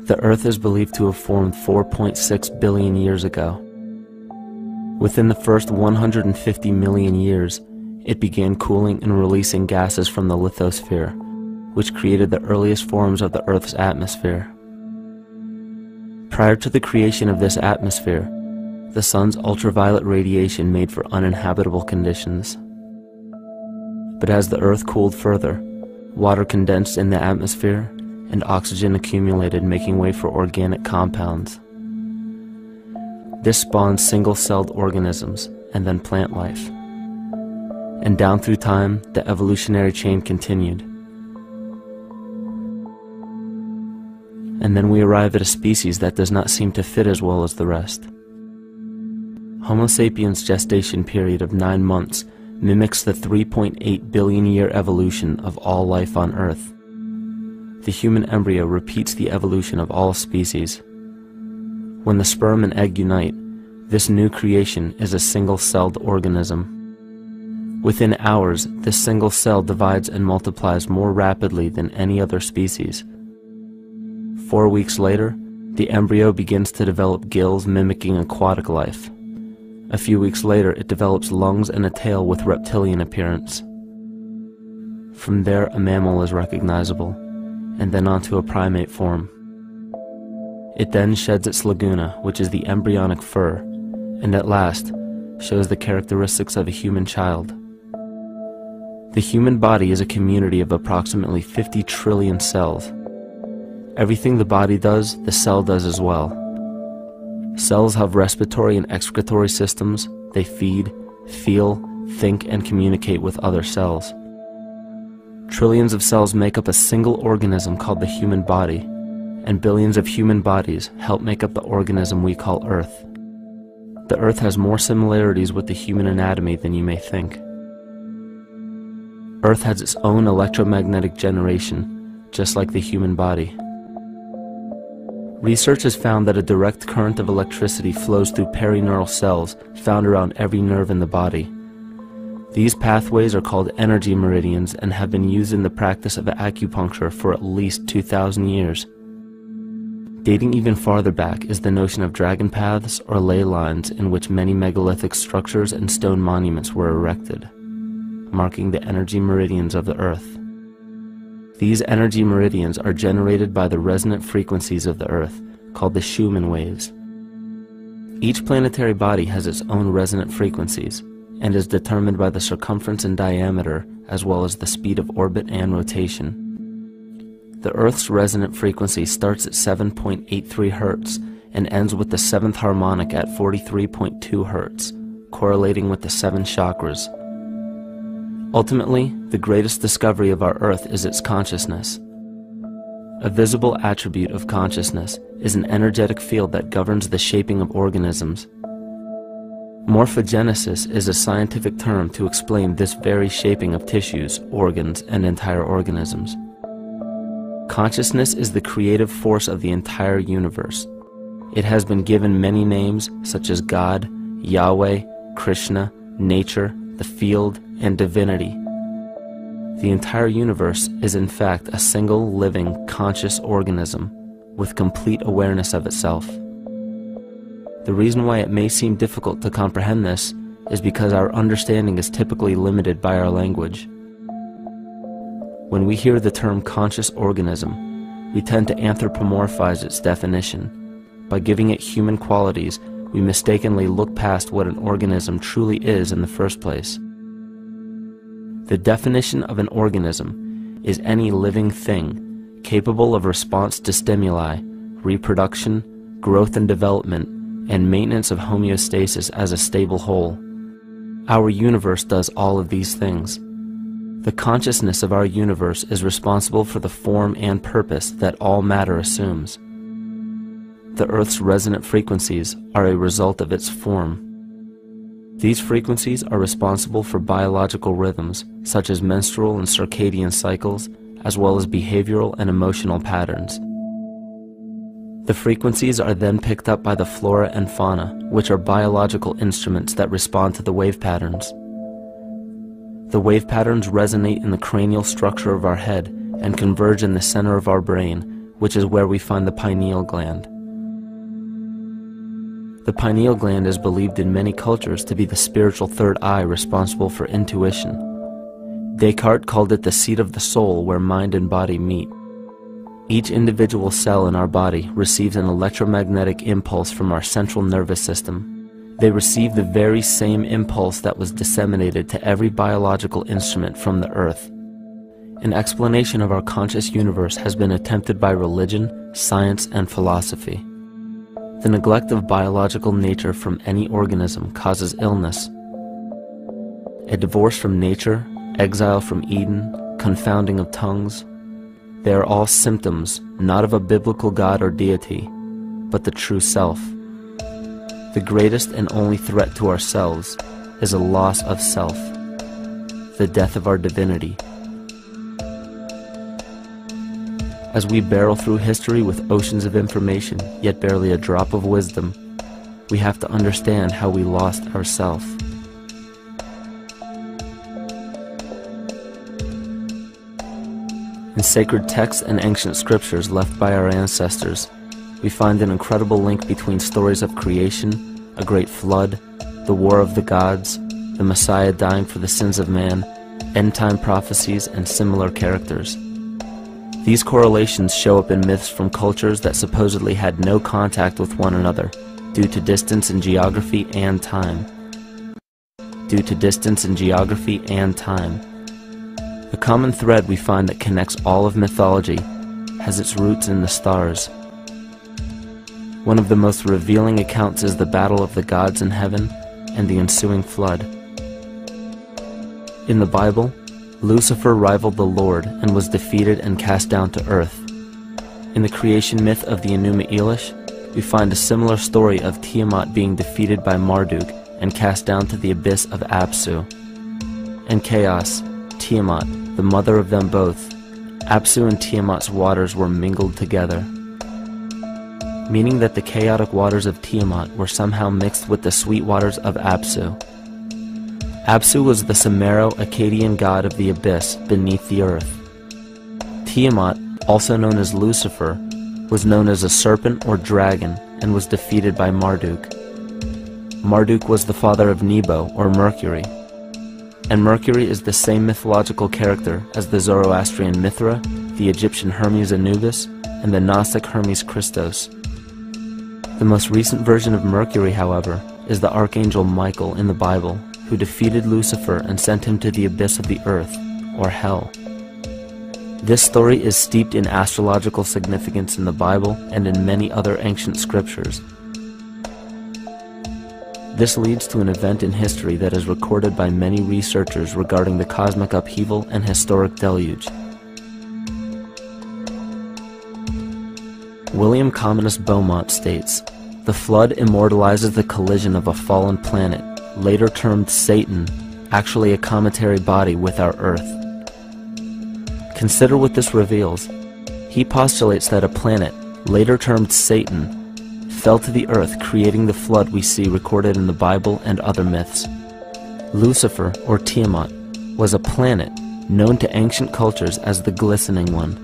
The Earth is believed to have formed 4.6 billion years ago. Within the first 150 million years, it began cooling and releasing gases from the lithosphere, which created the earliest forms of the Earth's atmosphere. Prior to the creation of this atmosphere, the sun's ultraviolet radiation made for uninhabitable conditions. But as the Earth cooled further, water condensed in the atmosphere and oxygen accumulated, making way for organic compounds. This spawned single-celled organisms and then plant life. And down through time, the evolutionary chain continued. And then we arrive at a species that does not seem to fit as well as the rest. Homo sapiens' gestation period of 9 months mimics the 3.8 billion year evolution of all life on Earth. The human embryo repeats the evolution of all species. When the sperm and egg unite, this new creation is a single-celled organism. Within hours, this single cell divides and multiplies more rapidly than any other species. 4 weeks later, the embryo begins to develop gills mimicking aquatic life. A few weeks later, it develops lungs and a tail with reptilian appearance. From there, a mammal is recognizable, and then onto a primate form. It then sheds its laguna, which is the embryonic fur, and at last shows the characteristics of a human child. The human body is a community of approximately 50 trillion cells. Everything the body does, the cell does as well. Cells have respiratory and excretory systems. They feed, feel, think, and communicate with other cells. Trillions of cells make up a single organism called the human body, and billions of human bodies help make up the organism we call Earth. The Earth has more similarities with the human anatomy than you may think. Earth has its own electromagnetic generation, just like the human body. Research has found that a direct current of electricity flows through perineural cells found around every nerve in the body. These pathways are called energy meridians and have been used in the practice of acupuncture for at least 2,000 years. Dating even farther back is the notion of dragon paths or ley lines, in which many megalithic structures and stone monuments were erected, marking the energy meridians of the Earth. These energy meridians are generated by the resonant frequencies of the Earth, called the Schumann waves. Each planetary body has its own resonant frequencies, and is determined by the circumference and diameter, as well as the speed of orbit and rotation. The Earth's resonant frequency starts at 7.83 Hz and ends with the 7th harmonic at 43.2 Hz, correlating with the 7 chakras. Ultimately, the greatest discovery of our Earth is its consciousness. A visible attribute of consciousness is an energetic field that governs the shaping of organisms. Morphogenesis is a scientific term to explain this very shaping of tissues, organs, and entire organisms. Consciousness is the creative force of the entire universe. It has been given many names such as God, Yahweh, Krishna, nature, the field, and divinity. The entire universe is in fact a single living, conscious organism with complete awareness of itself. The reason why it may seem difficult to comprehend this is because our understanding is typically limited by our language. When we hear the term conscious organism, we tend to anthropomorphize its definition. By giving it human qualities, we mistakenly look past what an organism truly is in the first place. The definition of an organism is any living thing capable of response to stimuli, reproduction, growth and development, and maintenance of homeostasis as a stable whole. Our universe does all of these things. The consciousness of our universe is responsible for the form and purpose that all matter assumes. The Earth's resonant frequencies are a result of its form. These frequencies are responsible for biological rhythms, such as menstrual and circadian cycles, as well as behavioral and emotional patterns. The frequencies are then picked up by the flora and fauna, which are biological instruments that respond to the wave patterns. The wave patterns resonate in the cranial structure of our head and converge in the center of our brain, which is where we find the pineal gland. The pineal gland is believed in many cultures to be the spiritual third eye responsible for intuition. Descartes called it the seat of the soul where mind and body meet. Each individual cell in our body receives an electromagnetic impulse from our central nervous system. They receive the very same impulse that was disseminated to every biological instrument from the earth. An explanation of our conscious universe has been attempted by religion, science, and philosophy. The neglect of biological nature from any organism causes illness. A divorce from nature, exile from Eden, confounding of tongues, they are all symptoms not of a biblical God or deity, but the true self. The greatest and only threat to ourselves is a loss of self, the death of our divinity. As we barrel through history with oceans of information, yet barely a drop of wisdom, we have to understand how we lost ourself. In sacred texts and ancient scriptures left by our ancestors, we find an incredible link between stories of creation, a great flood, the war of the gods, the Messiah dying for the sins of man, end-time prophecies, and similar characters. These correlations show up in myths from cultures that supposedly had no contact with one another due to distance in geography and time. The common thread we find that connects all of mythology has its roots in the stars. One of the most revealing accounts is the battle of the gods in heaven and the ensuing flood. In the Bible, Lucifer rivaled the Lord and was defeated and cast down to earth. In the creation myth of the Enuma Elish, we find a similar story of Tiamat being defeated by Marduk and cast down to the abyss of Apsu. In chaos, Tiamat, the mother of them both, Apsu and Tiamat's waters were mingled together, meaning that the chaotic waters of Tiamat were somehow mixed with the sweet waters of Apsu. Apsu was the Sumero-Akkadian god of the abyss beneath the earth. Tiamat, also known as Lucifer, was known as a serpent or dragon and was defeated by Marduk. Marduk was the father of Nebo or Mercury, and Mercury is the same mythological character as the Zoroastrian Mithra, the Egyptian Hermes Anubis, and the Gnostic Hermes Christos. The most recent version of Mercury, however, is the Archangel Michael in the Bible, who defeated Lucifer and sent him to the abyss of the earth, or hell. This story is steeped in astrological significance in the Bible and in many other ancient scriptures. This leads to an event in history that is recorded by many researchers regarding the cosmic upheaval and historic deluge. William Commonus Beaumont states, "The flood immortalizes the collision of a fallen planet, later termed Satan, actually a cometary body with our Earth." Consider what this reveals. He postulates that a planet, later termed Satan, fell to the earth, creating the flood we see recorded in the Bible and other myths. Lucifer, or Tiamat, was a planet known to ancient cultures as the Glistening One,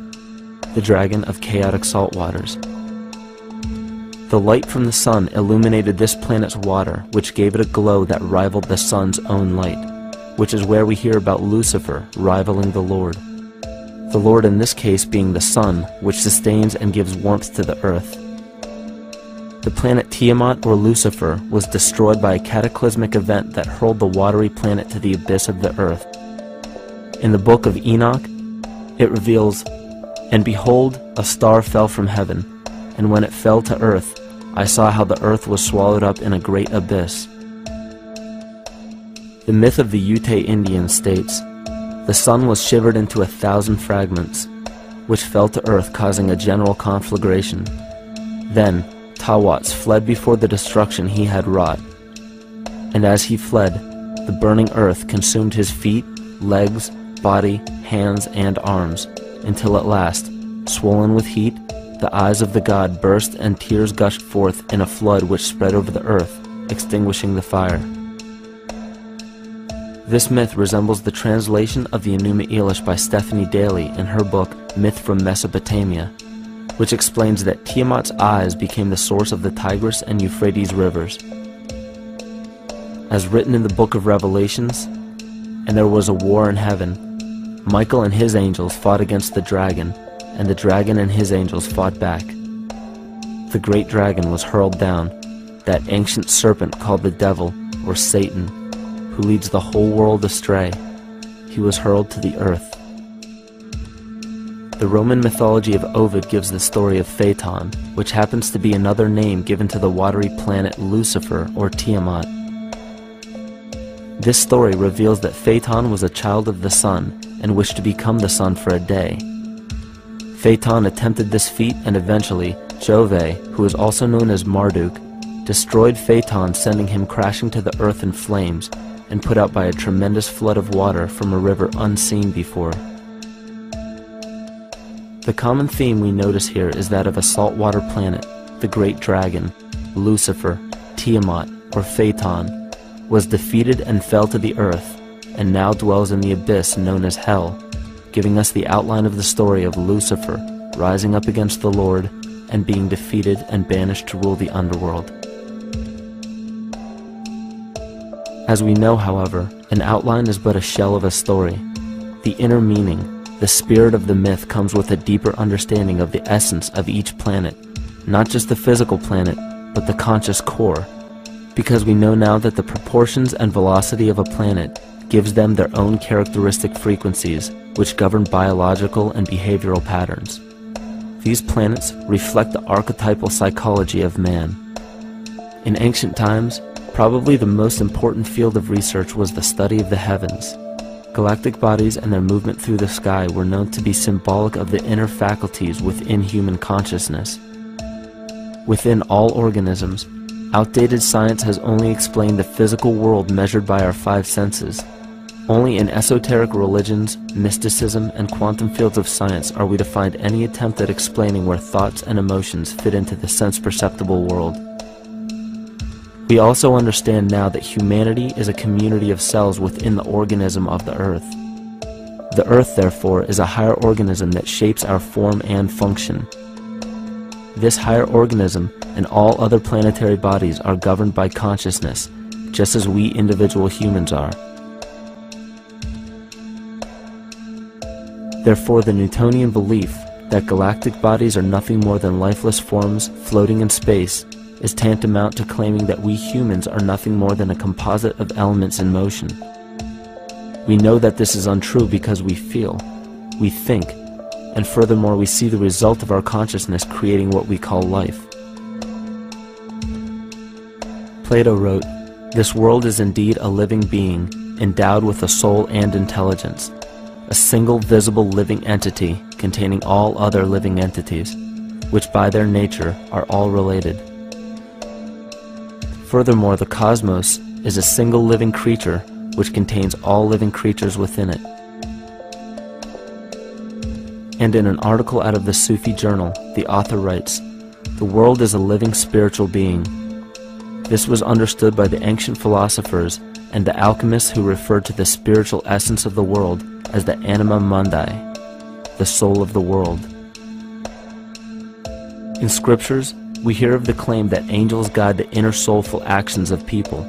the dragon of chaotic salt waters. The light from the sun illuminated this planet's water, which gave it a glow that rivaled the sun's own light, which is where we hear about Lucifer rivaling the Lord. The Lord in this case being the sun, which sustains and gives warmth to the earth. The planet Tiamat, or Lucifer, was destroyed by a cataclysmic event that hurled the watery planet to the abyss of the earth. In the book of Enoch, it reveals, "And behold, a star fell from heaven, and when it fell to earth, I saw how the earth was swallowed up in a great abyss." The myth of the Ute Indians states, "The sun was shivered into 1,000 fragments, which fell to earth, causing a general conflagration. Then Tawats fled before the destruction he had wrought. And as he fled, the burning earth consumed his feet, legs, body, hands, and arms, until at last, swollen with heat, the eyes of the god burst and tears gushed forth in a flood which spread over the earth, extinguishing the fire. This myth resembles the translation of the Enuma Elish by Stephanie Daly in her book Myth from Mesopotamia, which explains that Tiamat's eyes became the source of the Tigris and Euphrates rivers. As written in the book of Revelations, "And there was a war in heaven. Michael and his angels fought against the dragon, and the dragon and his angels fought back. The great dragon was hurled down, that ancient serpent called the devil, or Satan, who leads the whole world astray. He was hurled to the earth." The Roman mythology of Ovid gives the story of Phaeton, which happens to be another name given to the watery planet Lucifer, or Tiamat. This story reveals that Phaeton was a child of the sun and wished to become the sun for a day. Phaeton attempted this feat, and eventually Jove, who is also known as Marduk, destroyed Phaeton, sending him crashing to the earth in flames and put out by a tremendous flood of water from a river unseen before. The common theme we notice here is that of a saltwater planet, the great dragon, Lucifer, Tiamat, or Phaeton, was defeated and fell to the earth, and now dwells in the abyss known as Hell, giving us the outline of the story of Lucifer rising up against the Lord and being defeated and banished to rule the underworld. As we know, however, an outline is but a shell of a story. The inner meaning, the spirit of the myth, comes with a deeper understanding of the essence of each planet, not just the physical planet, but the conscious core, because we know now that the proportions and velocity of a planet gives them their own characteristic frequencies, which govern biological and behavioral patterns. These planets reflect the archetypal psychology of man. In ancient times, probably the most important field of research was the study of the heavens. Galactic bodies and their movement through the sky were known to be symbolic of the inner faculties within human consciousness. Within all organisms, outdated science has only explained the physical world measured by our five senses. Only in esoteric religions, mysticism, and quantum fields of science are we to find any attempt at explaining where thoughts and emotions fit into the sense-perceptible world. We also understand now that humanity is a community of cells within the organism of the Earth. The Earth, therefore, is a higher organism that shapes our form and function. This higher organism and all other planetary bodies are governed by consciousness, just as we individual humans are. Therefore, the Newtonian belief that galactic bodies are nothing more than lifeless forms floating in space is tantamount to claiming that we humans are nothing more than a composite of elements in motion. We know that this is untrue because we feel, we think, and furthermore we see the result of our consciousness creating what we call life. Plato wrote, "This world is indeed a living being, endowed with a soul and intelligence, a single visible living entity containing all other living entities, which by their nature are all related." Furthermore, the cosmos is a single living creature which contains all living creatures within it. And in an article out of the Sufi journal, the author writes, "The world is a living spiritual being." This was understood by the ancient philosophers and the alchemists, who referred to the spiritual essence of the world as the anima mundi, the soul of the world. In scriptures, we hear of the claim that angels guide the inner soulful actions of people,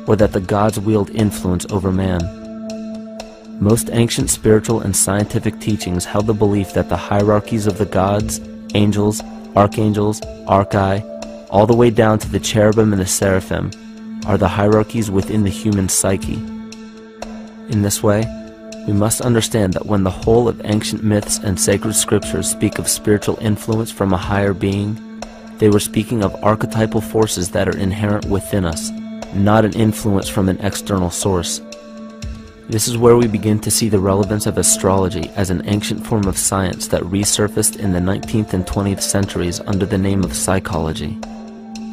or that the gods wield influence over man. Most ancient spiritual and scientific teachings held the belief that the hierarchies of the gods, angels, archangels, archai, all the way down to the cherubim and the seraphim, are the hierarchies within the human psyche. In this way, we must understand that when the whole of ancient myths and sacred scriptures speak of spiritual influence from a higher being, they were speaking of archetypal forces that are inherent within us, not an influence from an external source. This is where we begin to see the relevance of astrology as an ancient form of science that resurfaced in the 19th and 20th centuries under the name of psychology.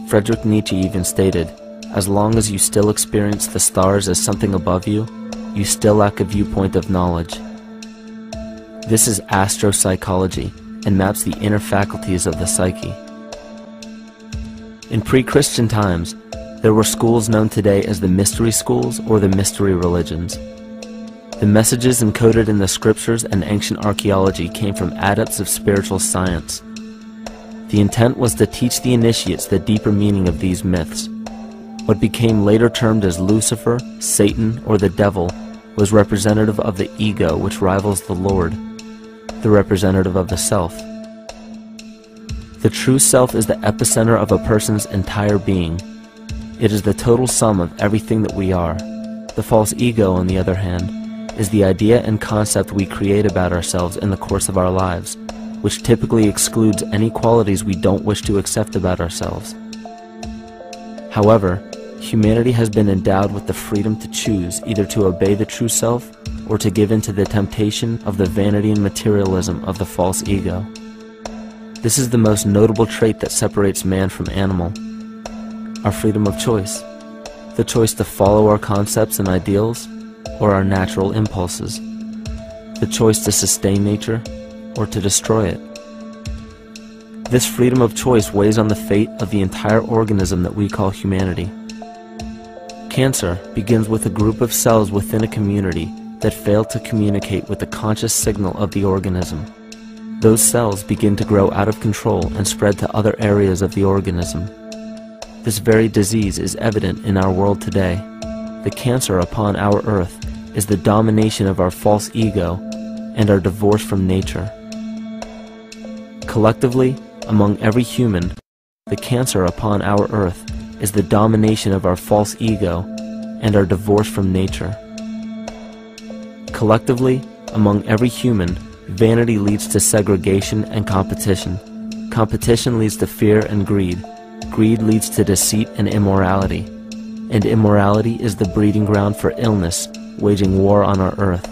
Friedrich Nietzsche even stated, as long as you still experience the stars as something above you, you still lack a viewpoint of knowledge. This is astropsychology and maps the inner faculties of the psyche. In pre-Christian times, there were schools known today as the mystery schools or the mystery religions. The messages encoded in the scriptures and ancient archaeology came from adepts of spiritual science. The intent was to teach the initiates the deeper meaning of these myths. What became later termed as Lucifer, Satan, or the devil was representative of the ego, which rivals the Lord, the representative of the self. The true self is the epicenter of a person's entire being. It is the total sum of everything that we are. The false ego, on the other hand, is the idea and concept we create about ourselves in the course of our lives, which typically excludes any qualities we don't wish to accept about ourselves. However, humanity has been endowed with the freedom to choose either to obey the true self or to give in to the temptation of the vanity and materialism of the false ego. This is the most notable trait that separates man from animal: our freedom of choice, the choice to follow our concepts and ideals or our natural impulses, the choice to sustain nature or to destroy it. This freedom of choice weighs on the fate of the entire organism that we call humanity. Cancer begins with a group of cells within a community that fail to communicate with the conscious signal of the organism. Those cells begin to grow out of control and spread to other areas of the organism. This very disease is evident in our world today. The cancer upon our earth is the domination of our false ego and our divorce from nature. Collectively, among every human, the cancer upon our earth is the domination of our false ego and our divorce from nature. Collectively, among every human, vanity leads to segregation and competition. Competition leads to fear and greed. Greed leads to deceit and immorality. And immorality is the breeding ground for illness, waging war on our earth.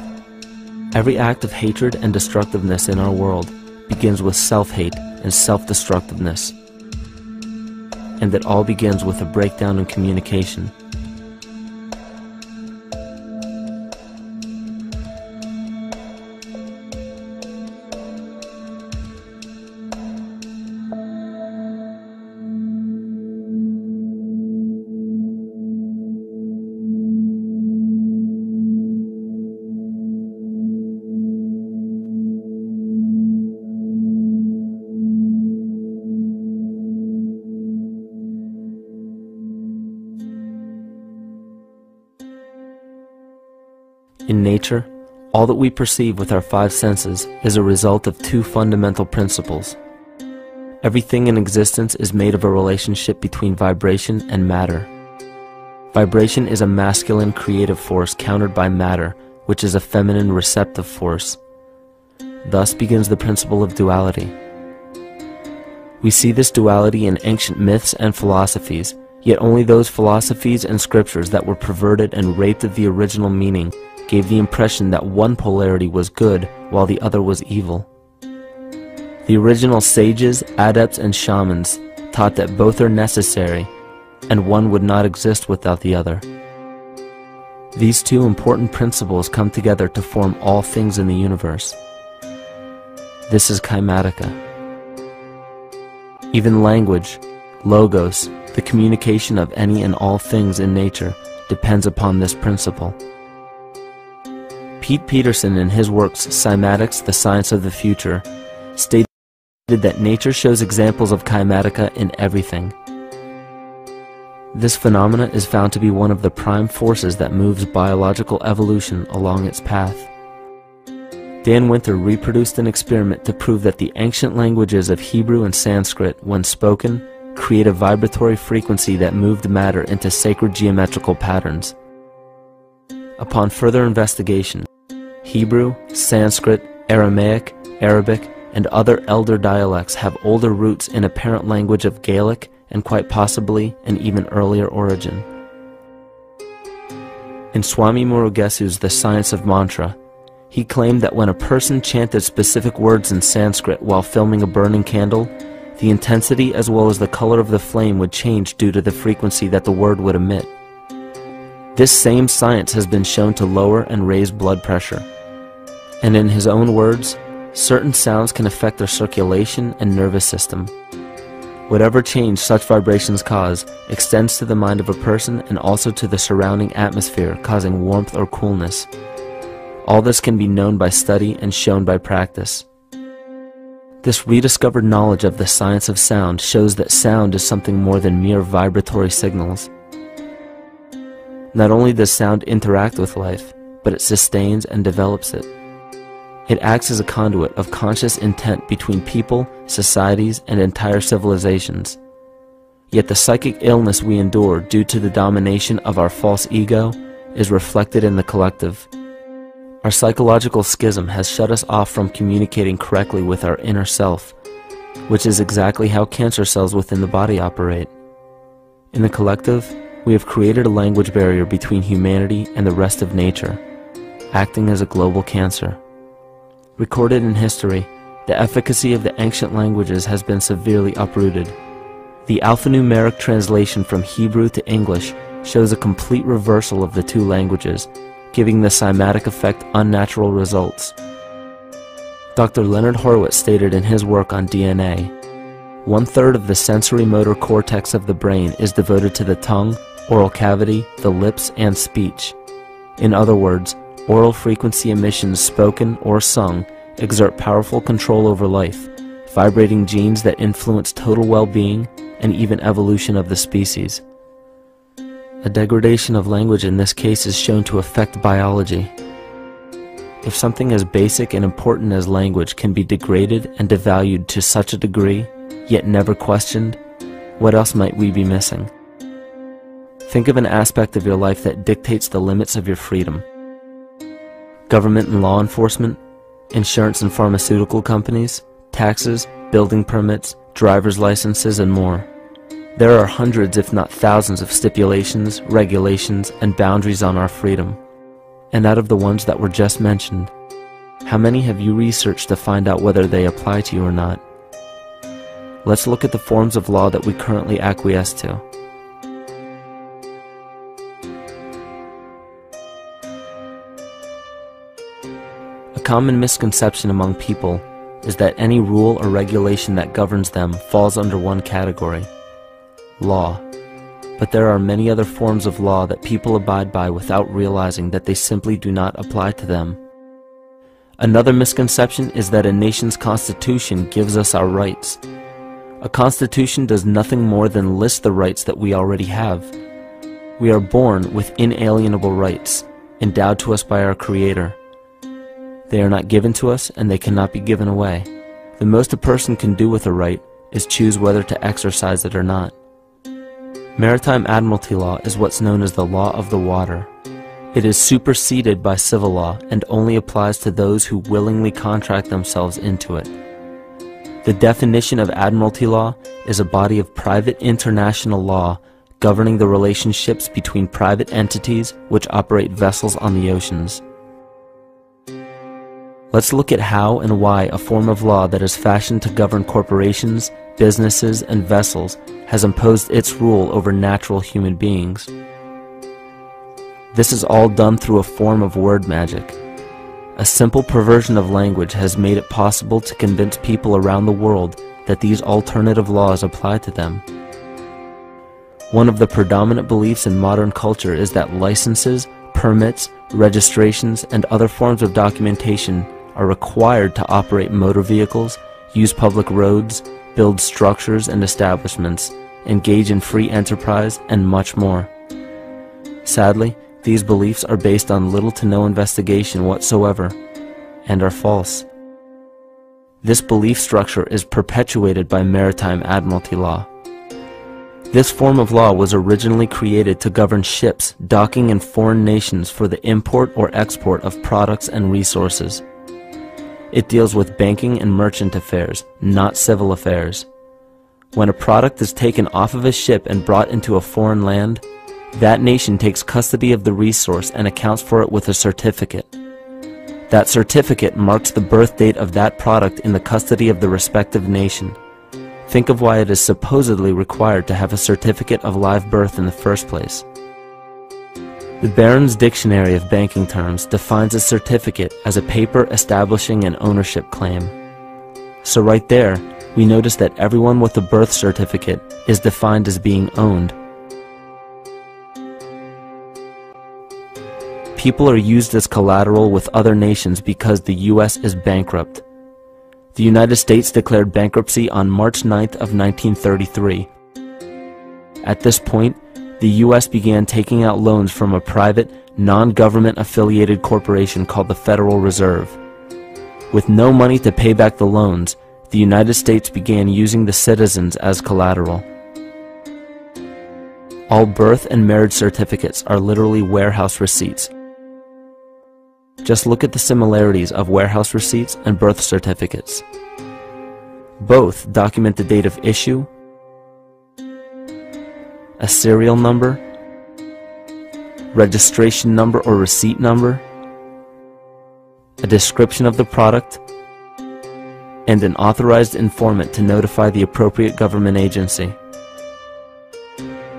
Every act of hatred and destructiveness in our world begins with self-hate and self-destructiveness. And that all begins with a breakdown in communication. In nature, all that we perceive with our five senses is a result of two fundamental principles. Everything in existence is made of a relationship between vibration and matter. Vibration is a masculine creative force countered by matter, which is a feminine receptive force. Thus begins the principle of duality. We see this duality in ancient myths and philosophies, yet only those philosophies and scriptures that were perverted and raped of the original meaning gave the impression that one polarity was good while the other was evil. The original sages, adepts, and shamans taught that both are necessary, and one would not exist without the other. These two important principles come together to form all things in the universe. This is kymatica. Even language, logos, the communication of any and all things in nature, depends upon this principle. Pete Peterson, in his works Cymatics, the Science of the Future, stated that nature shows examples of kymatica in everything. This phenomena is found to be one of the prime forces that moves biological evolution along its path. Dan Winter reproduced an experiment to prove that the ancient languages of Hebrew and Sanskrit, when spoken, create a vibratory frequency that moved matter into sacred geometrical patterns. Upon further investigation, Hebrew, Sanskrit, Aramaic, Arabic, and other elder dialects have older roots in a parent language of Gaelic and quite possibly an even earlier origin. In Swami Murugesu's The Science of Mantra, he claimed that when a person chanted specific words in Sanskrit while filming a burning candle, the intensity as well as the color of the flame would change due to the frequency that the word would emit. This same science has been shown to lower and raise blood pressure. And in his own words, certain sounds can affect their circulation and nervous system. Whatever change such vibrations cause extends to the mind of a person and also to the surrounding atmosphere, causing warmth or coolness. All this can be known by study and shown by practice. This rediscovered knowledge of the science of sound shows that sound is something more than mere vibratory signals. Not only does sound interact with life, but it sustains and develops it. It acts as a conduit of conscious intent between people, societies, and entire civilizations. Yet the psychic illness we endure due to the domination of our false ego is reflected in the collective. Our psychological schism has shut us off from communicating correctly with our inner self, which is exactly how cancer cells within the body operate. In the collective, we have created a language barrier between humanity and the rest of nature, acting as a global cancer. Recorded in history, the efficacy of the ancient languages has been severely uprooted. The alphanumeric translation from Hebrew to English shows a complete reversal of the two languages, giving the cymatic effect unnatural results. Dr. Leonard Horowitz stated in his work on DNA, 1/3 of the sensory motor cortex of the brain is devoted to the tongue, oral cavity, the lips, and speech. In other words, oral frequency emissions spoken or sung exert powerful control over life, vibrating genes that influence total well-being and even evolution of the species. A degradation of language in this case is shown to affect biology. If something as basic and important as language can be degraded and devalued to such a degree, yet never questioned, what else might we be missing? Think of an aspect of your life that dictates the limits of your freedom. Government and law enforcement, insurance and pharmaceutical companies, taxes, building permits, driver's licenses, and more. There are hundreds if not thousands of stipulations, regulations, and boundaries on our freedom. And out of the ones that were just mentioned, how many have you researched to find out whether they apply to you or not? Let's look at the forms of law that we currently acquiesce to. A common misconception among people is that any rule or regulation that governs them falls under one category: law. But there are many other forms of law that people abide by without realizing that they simply do not apply to them. Another misconception is that a nation's constitution gives us our rights. A constitution does nothing more than list the rights that we already have. We are born with inalienable rights, endowed to us by our Creator. They are not given to us, and they cannot be given away. The most a person can do with a right is choose whether to exercise it or not. Maritime admiralty law is what's known as the law of the water. It is superseded by civil law and only applies to those who willingly contract themselves into it. The definition of admiralty law is a body of private international law governing the relationships between private entities which operate vessels on the oceans. Let's look at how and why a form of law that is fashioned to govern corporations, businesses, and vessels has imposed its rule over natural human beings. This is all done through a form of word magic. A simple perversion of language has made it possible to convince people around the world that these alternative laws apply to them. One of the predominant beliefs in modern culture is that licenses, permits, registrations, and other forms of documentation are required to operate motor vehicles, use public roads, build structures and establishments, engage in free enterprise, and much more. Sadly, these beliefs are based on little to no investigation whatsoever, and are false. This belief structure is perpetuated by maritime admiralty law. This form of law was originally created to govern ships docking in foreign nations for the import or export of products and resources. It deals with banking and merchant affairs, not civil affairs. When a product is taken off of a ship and brought into a foreign land, that nation takes custody of the resource and accounts for it with a certificate. That certificate marks the birth date of that product in the custody of the respective nation. Think of why it is supposedly required to have a certificate of live birth in the first place. The Barron's Dictionary of Banking Terms defines a certificate as a paper establishing an ownership claim. So right there, we notice that everyone with a birth certificate is defined as being owned. People are used as collateral with other nations because the U.S. is bankrupt. The United States declared bankruptcy on March 9th of 1933. At this point, the U.S. began taking out loans from a private, non-government affiliated corporation called the Federal Reserve. With no money to pay back the loans, the United States began using the citizens as collateral. All birth and marriage certificates are literally warehouse receipts. Just look at the similarities of warehouse receipts and birth certificates. Both document the date of issue, a serial number, registration number or receipt number, a description of the product, and an authorized informant to notify the appropriate government agency.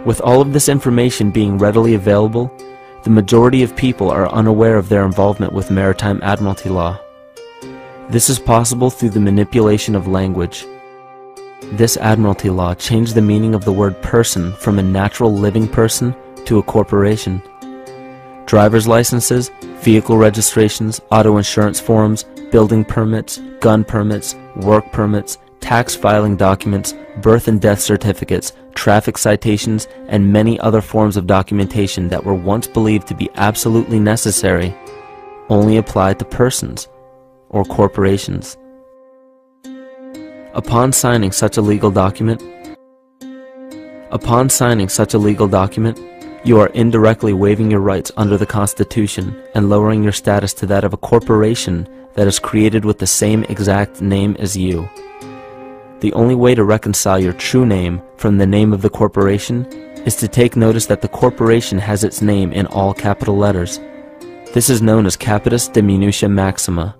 With all of this information being readily available, the majority of people are unaware of their involvement with maritime admiralty law. This is possible through the manipulation of language. This admiralty law changed the meaning of the word person from a natural living person to a corporation. Driver's licenses, vehicle registrations, auto insurance forms, building permits, gun permits, work permits, tax filing documents, birth and death certificates, traffic citations, and many other forms of documentation that were once believed to be absolutely necessary only applied to persons or corporations. Upon signing such a legal document, you are indirectly waiving your rights under the Constitution and lowering your status to that of a corporation that is created with the same exact name as you. The only way to reconcile your true name from the name of the corporation is to take notice that the corporation has its name in all capital letters. This is known as capitis diminutia maxima.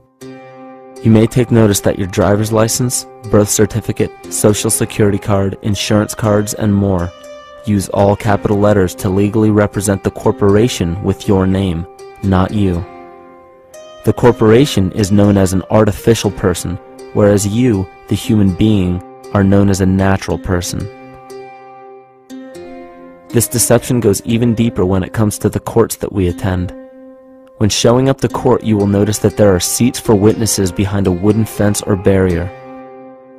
You may take notice that your driver's license, birth certificate, social security card, insurance cards, and more use all capital letters to legally represent the corporation with your name, not you. The corporation is known as an artificial person, whereas you, the human being, are known as a natural person. This deception goes even deeper when it comes to the courts that we attend. When showing up to court, you will notice that there are seats for witnesses behind a wooden fence or barrier.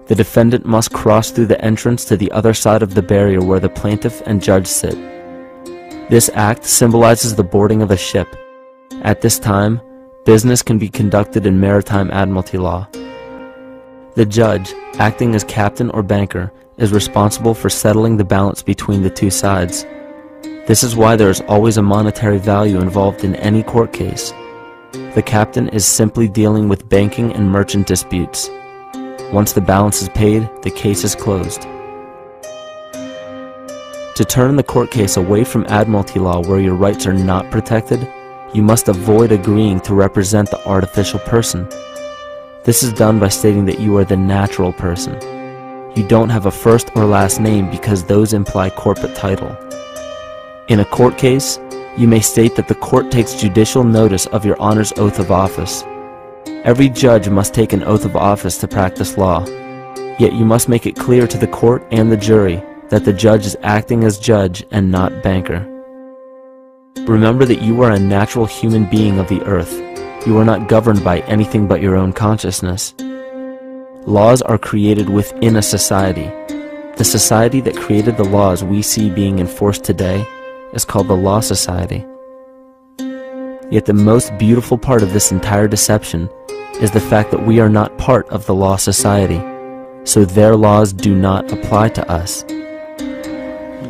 The defendant must cross through the entrance to the other side of the barrier where the plaintiff and judge sit. This act symbolizes the boarding of a ship. At this time, business can be conducted in maritime admiralty law. The judge, acting as captain or banker, is responsible for settling the balance between the two sides. This is why there is always a monetary value involved in any court case. The captain is simply dealing with banking and merchant disputes. Once the balance is paid, the case is closed. To turn the court case away from admiralty law where your rights are not protected, you must avoid agreeing to represent the artificial person. This is done by stating that you are the natural person. You don't have a first or last name because those imply corporate title. In a court case, you may state that the court takes judicial notice of your honor's oath of office. Every judge must take an oath of office to practice law, yet you must make it clear to the court and the jury that the judge is acting as judge and not banker. Remember that you are a natural human being of the earth. You are not governed by anything but your own consciousness. Laws are created within a society. The society that created the laws we see being enforced today is called the Law Society. Yet the most beautiful part of this entire deception is the fact that we are not part of the Law Society, so their laws do not apply to us.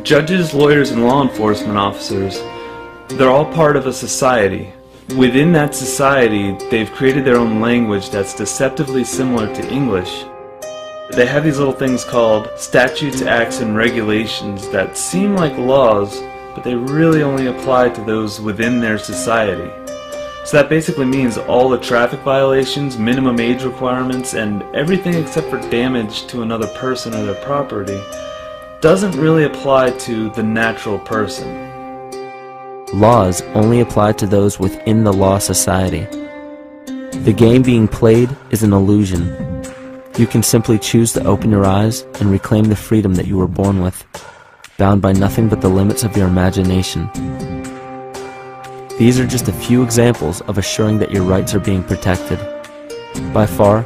Judges, lawyers, and law enforcement officers, they're all part of a society. Within that society, they've created their own language that's deceptively similar to English. They have these little things called statutes, acts, and regulations that seem like laws, but they really only apply to those within their society. So that basically means all the traffic violations, minimum age requirements, and everything except for damage to another person or their property doesn't really apply to the natural person. Laws only apply to those within the law society. The game being played is an illusion. You can simply choose to open your eyes and reclaim the freedom that you were born with, bound by nothing but the limits of your imagination. These are just a few examples of assuring that your rights are being protected. By far,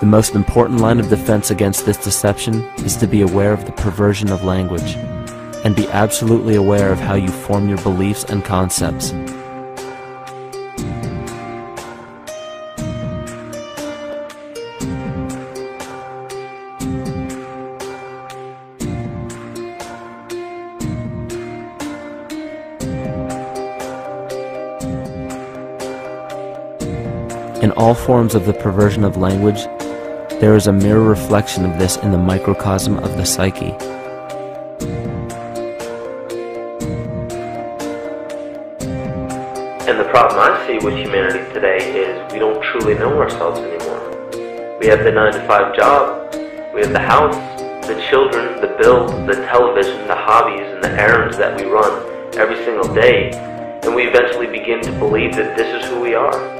the most important line of defense against this deception is to be aware of the perversion of language, and be absolutely aware of how you form your beliefs and concepts. In all forms of the perversion of language, there is a mirror reflection of this in the microcosm of the psyche. And the problem I see with humanity today is we don't truly know ourselves anymore. We have the 9-to-5 job, we have the house, the children, the bills, the television, the hobbies, and the errands that we run every single day, and we eventually begin to believe that this is who we are.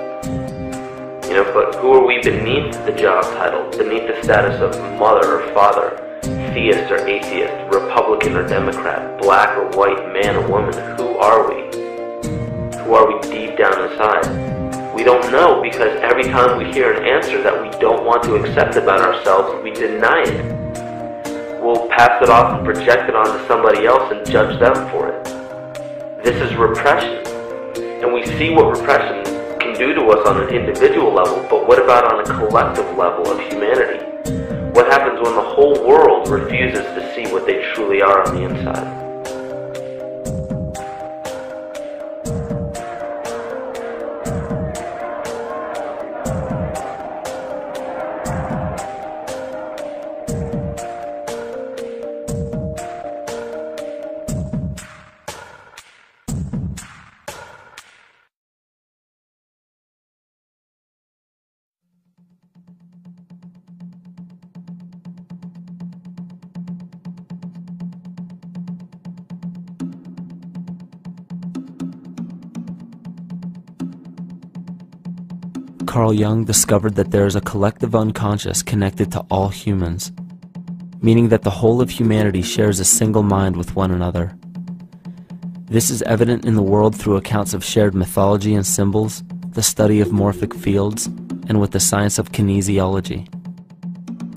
But who are we beneath the job title, beneath the status of mother or father, theist or atheist, Republican or Democrat, black or white, man or woman? Who are we? Who are we deep down inside? We don't know, because every time we hear an answer that we don't want to accept about ourselves, we deny it. We'll pass it off and project it onto somebody else and judge them for it. This is repression, and we see what repression can do to us on an individual level, but what about on a collective level of humanity? What happens when the whole world refuses to see what they truly are on the inside? Carl Jung discovered that there is a collective unconscious connected to all humans, meaning that the whole of humanity shares a single mind with one another. This is evident in the world through accounts of shared mythology and symbols, the study of morphic fields, and with the science of kinesiology.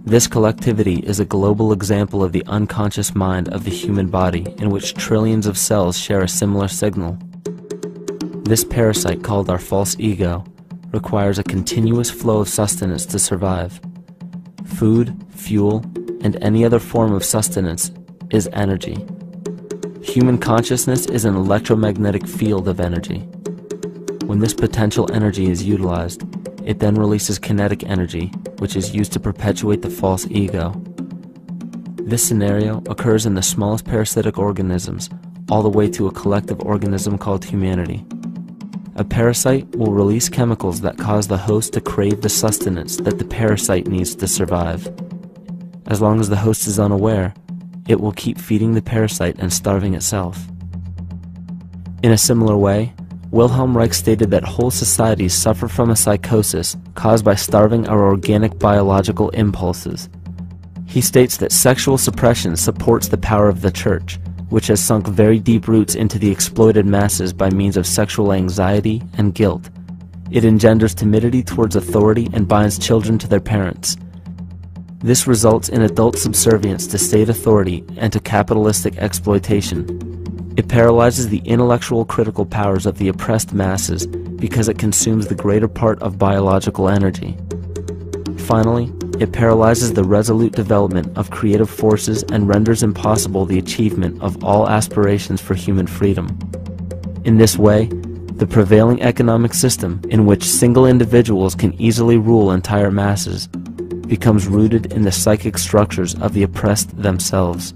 This collectivity is a global example of the unconscious mind of the human body, in which trillions of cells share a similar signal. This parasite, called our false ego, requires a continuous flow of sustenance to survive. Food, fuel, and any other form of sustenance is energy. Human consciousness is an electromagnetic field of energy. When this potential energy is utilized, it then releases kinetic energy, which is used to perpetuate the false ego. This scenario occurs in the smallest parasitic organisms, all the way to a collective organism called humanity. A parasite will release chemicals that cause the host to crave the sustenance that the parasite needs to survive. As long as the host is unaware, it will keep feeding the parasite and starving itself. In a similar way, Wilhelm Reich stated that whole societies suffer from a psychosis caused by starving our organic biological impulses. He states that sexual suppression supports the power of the church, which has sunk very deep roots into the exploited masses by means of sexual anxiety and guilt. It engenders timidity towards authority and binds children to their parents. This results in adult subservience to state authority and to capitalistic exploitation. It paralyzes the intellectual critical powers of the oppressed masses because it consumes the greater part of biological energy. Finally, it paralyzes the resolute development of creative forces and renders impossible the achievement of all aspirations for human freedom. In this way, the prevailing economic system, in which single individuals can easily rule entire masses, becomes rooted in the psychic structures of the oppressed themselves.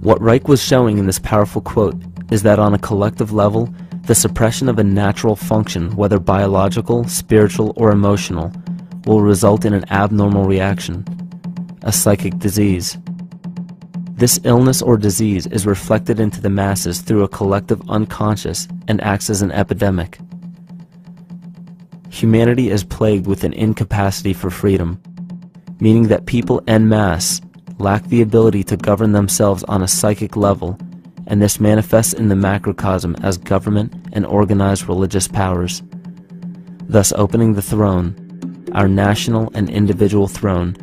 What Reich was showing in this powerful quote is that on a collective level, the suppression of a natural function, whether biological, spiritual, or emotional, will result in an abnormal reaction, a psychic disease. This illness or disease is reflected into the masses through a collective unconscious and acts as an epidemic. Humanity is plagued with an incapacity for freedom, meaning that people en masse lack the ability to govern themselves on a psychic level, and this manifests in the macrocosm as government and organized religious powers, thus opening the throne, our national and individual throne,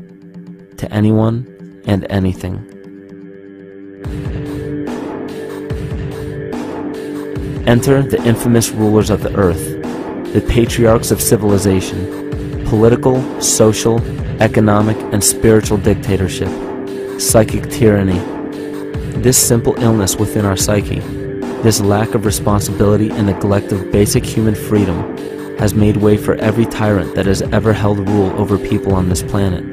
to anyone and anything. Enter the infamous rulers of the earth, the patriarchs of civilization, political, social, economic, and spiritual dictatorship, psychic tyranny. This simple illness within our psyche, this lack of responsibility and neglect of basic human freedom, has made way for every tyrant that has ever held rule over people on this planet.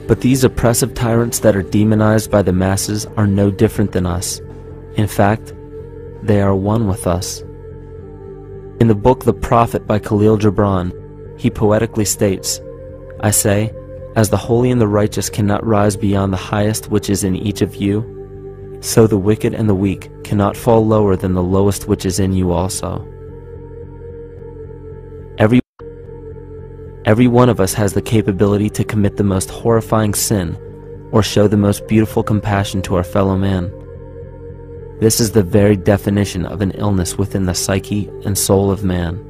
But these oppressive tyrants that are demonized by the masses are no different than us. In fact, they are one with us. In the book The Prophet by Khalil Gibran, he poetically states, "I say, as the holy and the righteous cannot rise beyond the highest which is in each of you, so the wicked and the weak cannot fall lower than the lowest which is in you also." Every one of us has the capability to commit the most horrifying sin or show the most beautiful compassion to our fellow man. This is the very definition of an illness within the psyche and soul of man.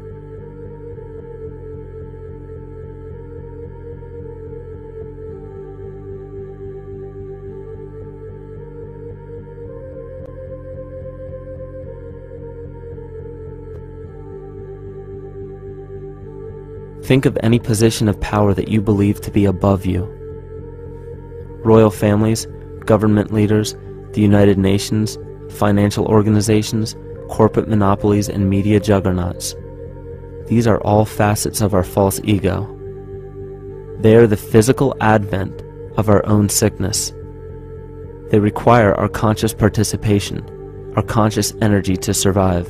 Think of any position of power that you believe to be above you. Royal families, government leaders, the United Nations, financial organizations, corporate monopolies, and media juggernauts. These are all facets of our false ego. They are the physical advent of our own sickness. They require our conscious participation, our conscious energy to survive.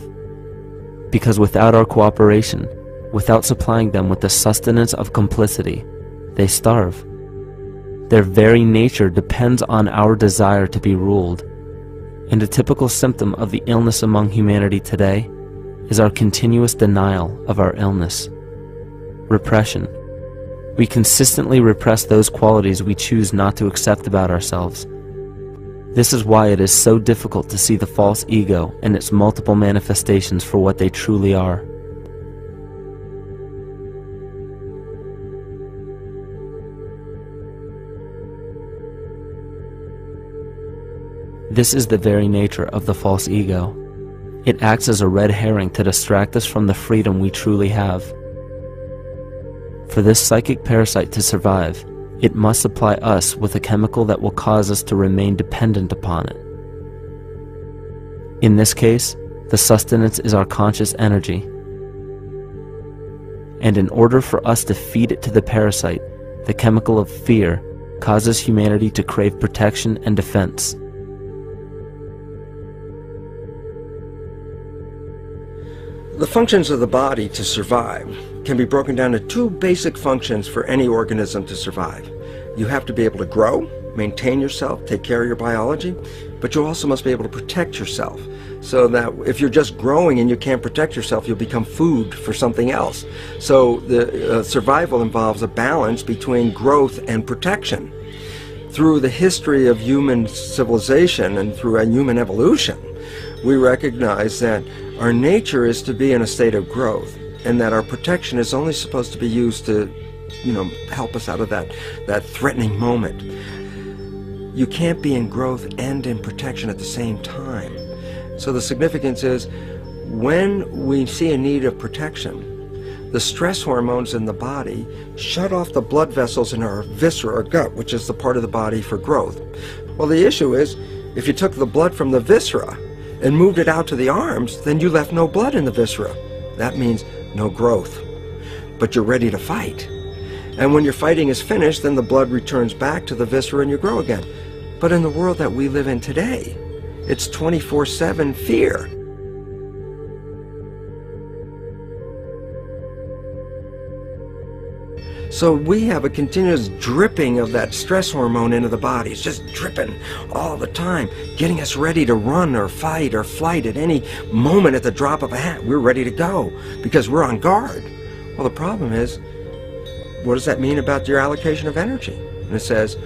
Because without our cooperation, without supplying them with the sustenance of complicity, they starve. Their very nature depends on our desire to be ruled, and a typical symptom of the illness among humanity today is our continuous denial of our illness. Repression. We consistently repress those qualities we choose not to accept about ourselves. This is why it is so difficult to see the false ego and its multiple manifestations for what they truly are. This is the very nature of the false ego. It acts as a red herring to distract us from the freedom we truly have. For this psychic parasite to survive, it must supply us with a chemical that will cause us to remain dependent upon it. In this case, the sustenance is our conscious energy. And in order for us to feed it to the parasite, the chemical of fear causes humanity to crave protection and defense. The functions of the body to survive can be broken down to two basic functions for any organism to survive. You have to be able to grow, maintain yourself, take care of your biology, but you also must be able to protect yourself, so that if you're just growing and you can't protect yourself, you'll become food for something else. So the survival involves a balance between growth and protection. Through the history of human civilization and through human evolution, we recognize that our nature is to be in a state of growth, and that our protection is only supposed to be used to, help us out of that threatening moment. you can't be in growth and in protection at the same time. So the significance is, when we see a need of protection, the stress hormones in the body shut off the blood vessels in our viscera or gut, which is the part of the body for growth. Well, the issue is, if you took the blood from the viscera and moved it out to the arms, then you left no blood in the viscera. That means no growth. But you're ready to fight. And when your fighting is finished, then the blood returns back to the viscera and you grow again. But in the world that we live in today, it's 24/7 fear. So we have a continuous dripping of that stress hormone into the body. It's just dripping all the time, getting us ready to run or fight or flight at any moment at the drop of a hat. We're ready to go because we're on guard. Well, the problem is, what does that mean about your allocation of energy? And it says,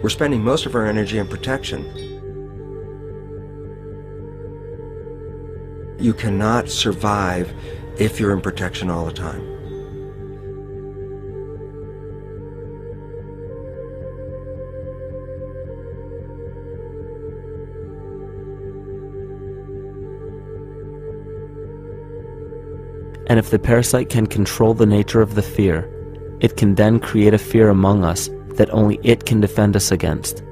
we're spending most of our energy in protection. You cannot survive if you're in protection all the time. And if the parasite can control the nature of the fear, it can then create a fear among us that only it can defend us against.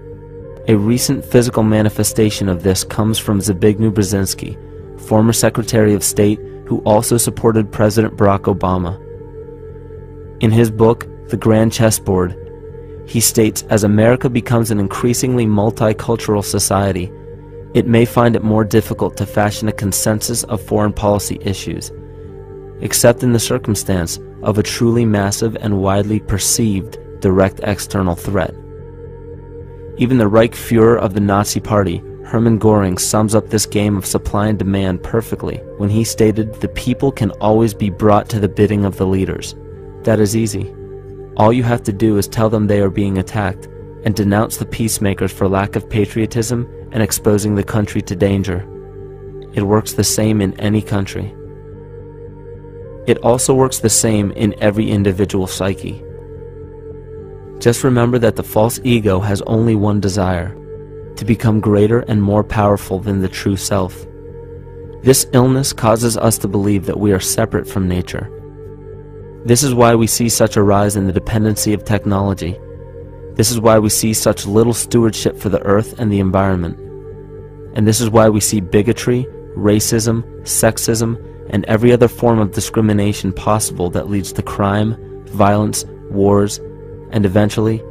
A recent physical manifestation of this comes from Zbigniew Brzezinski, former Secretary of State who also supported President Barack Obama. In his book, The Grand Chessboard, he states, as America becomes an increasingly multicultural society, it may find it more difficult to fashion a consensus of foreign policy issues, except in the circumstance of a truly massive and widely perceived direct external threat. Even the Reichsfuhrer of the Nazi Party, Hermann Göring, sums up this game of supply and demand perfectly when he stated, "The people can always be brought to the bidding of the leaders." That is easy. All you have to do is tell them they are being attacked and denounce the peacemakers for lack of patriotism and exposing the country to danger. It works the same in any country. It also works the same in every individual psyche. Just remember that the false ego has only one desire: to become greater and more powerful than the true self. This illness causes us to believe that we are separate from nature. This is why we see such a rise in the dependency of technology. This is why we see such little stewardship for the earth and the environment. And this is why we see bigotry, racism, sexism, and every other form of discrimination possible that leads to crime, violence, wars, and eventually,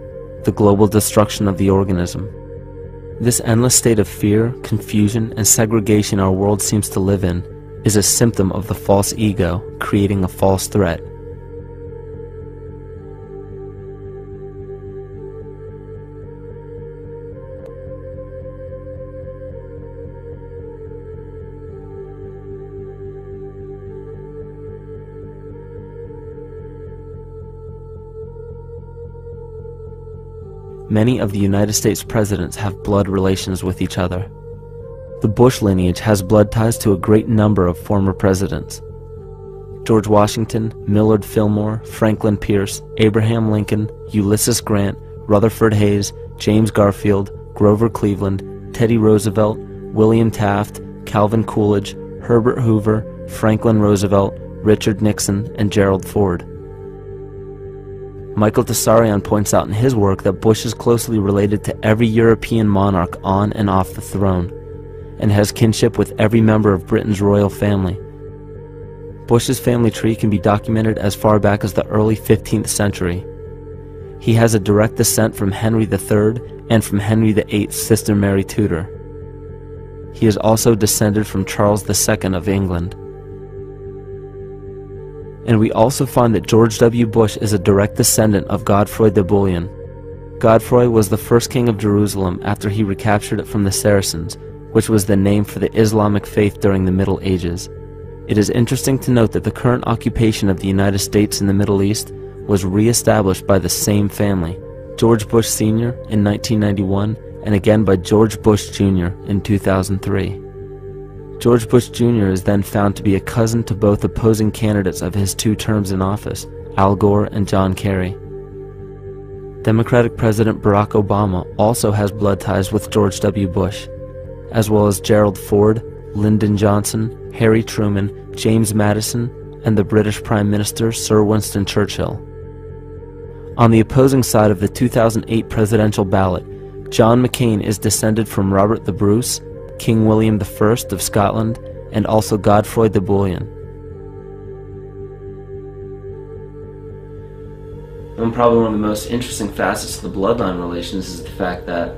the global destruction of the organism. This endless state of fear, confusion, and segregation our world seems to live in is a symptom of the false ego creating a false threat. Many of the United States presidents have blood relations with each other. The Bush lineage has blood ties to a great number of former presidents. George Washington, Millard Fillmore, Franklin Pierce, Abraham Lincoln, Ulysses Grant, Rutherford Hayes, James Garfield, Grover Cleveland, Teddy Roosevelt, William Taft, Calvin Coolidge, Herbert Hoover, Franklin Roosevelt, Richard Nixon, and Gerald Ford. Michael Tessarion points out in his work that Bush is closely related to every European monarch on and off the throne, and has kinship with every member of Britain's royal family. Bush's family tree can be documented as far back as the early 15th century. He has a direct descent from Henry III and from Henry VIII's sister Mary Tudor. He is also descended from Charles II of England. And we also find that George W. Bush is a direct descendant of Godfrey de Bouillon. Godfrey was the first king of Jerusalem after he recaptured it from the Saracens, which was the name for the Islamic faith during the Middle Ages. It is interesting to note that the current occupation of the United States in the Middle East was re-established by the same family, George Bush Sr. in 1991, and again by George Bush Jr. in 2003. George Bush Jr. is then found to be a cousin to both opposing candidates of his 2 terms in office, Al Gore and John Kerry. Democratic President Barack Obama also has blood ties with George W. Bush, as well as Gerald Ford, Lyndon Johnson, Harry Truman, James Madison, and the British Prime Minister Sir Winston Churchill. On the opposing side of the 2008 presidential ballot, John McCain is descended from Robert the Bruce, King William I of Scotland, and also Godfrey the Bouillon. And probably one of the most interesting facets of the bloodline relations is the fact that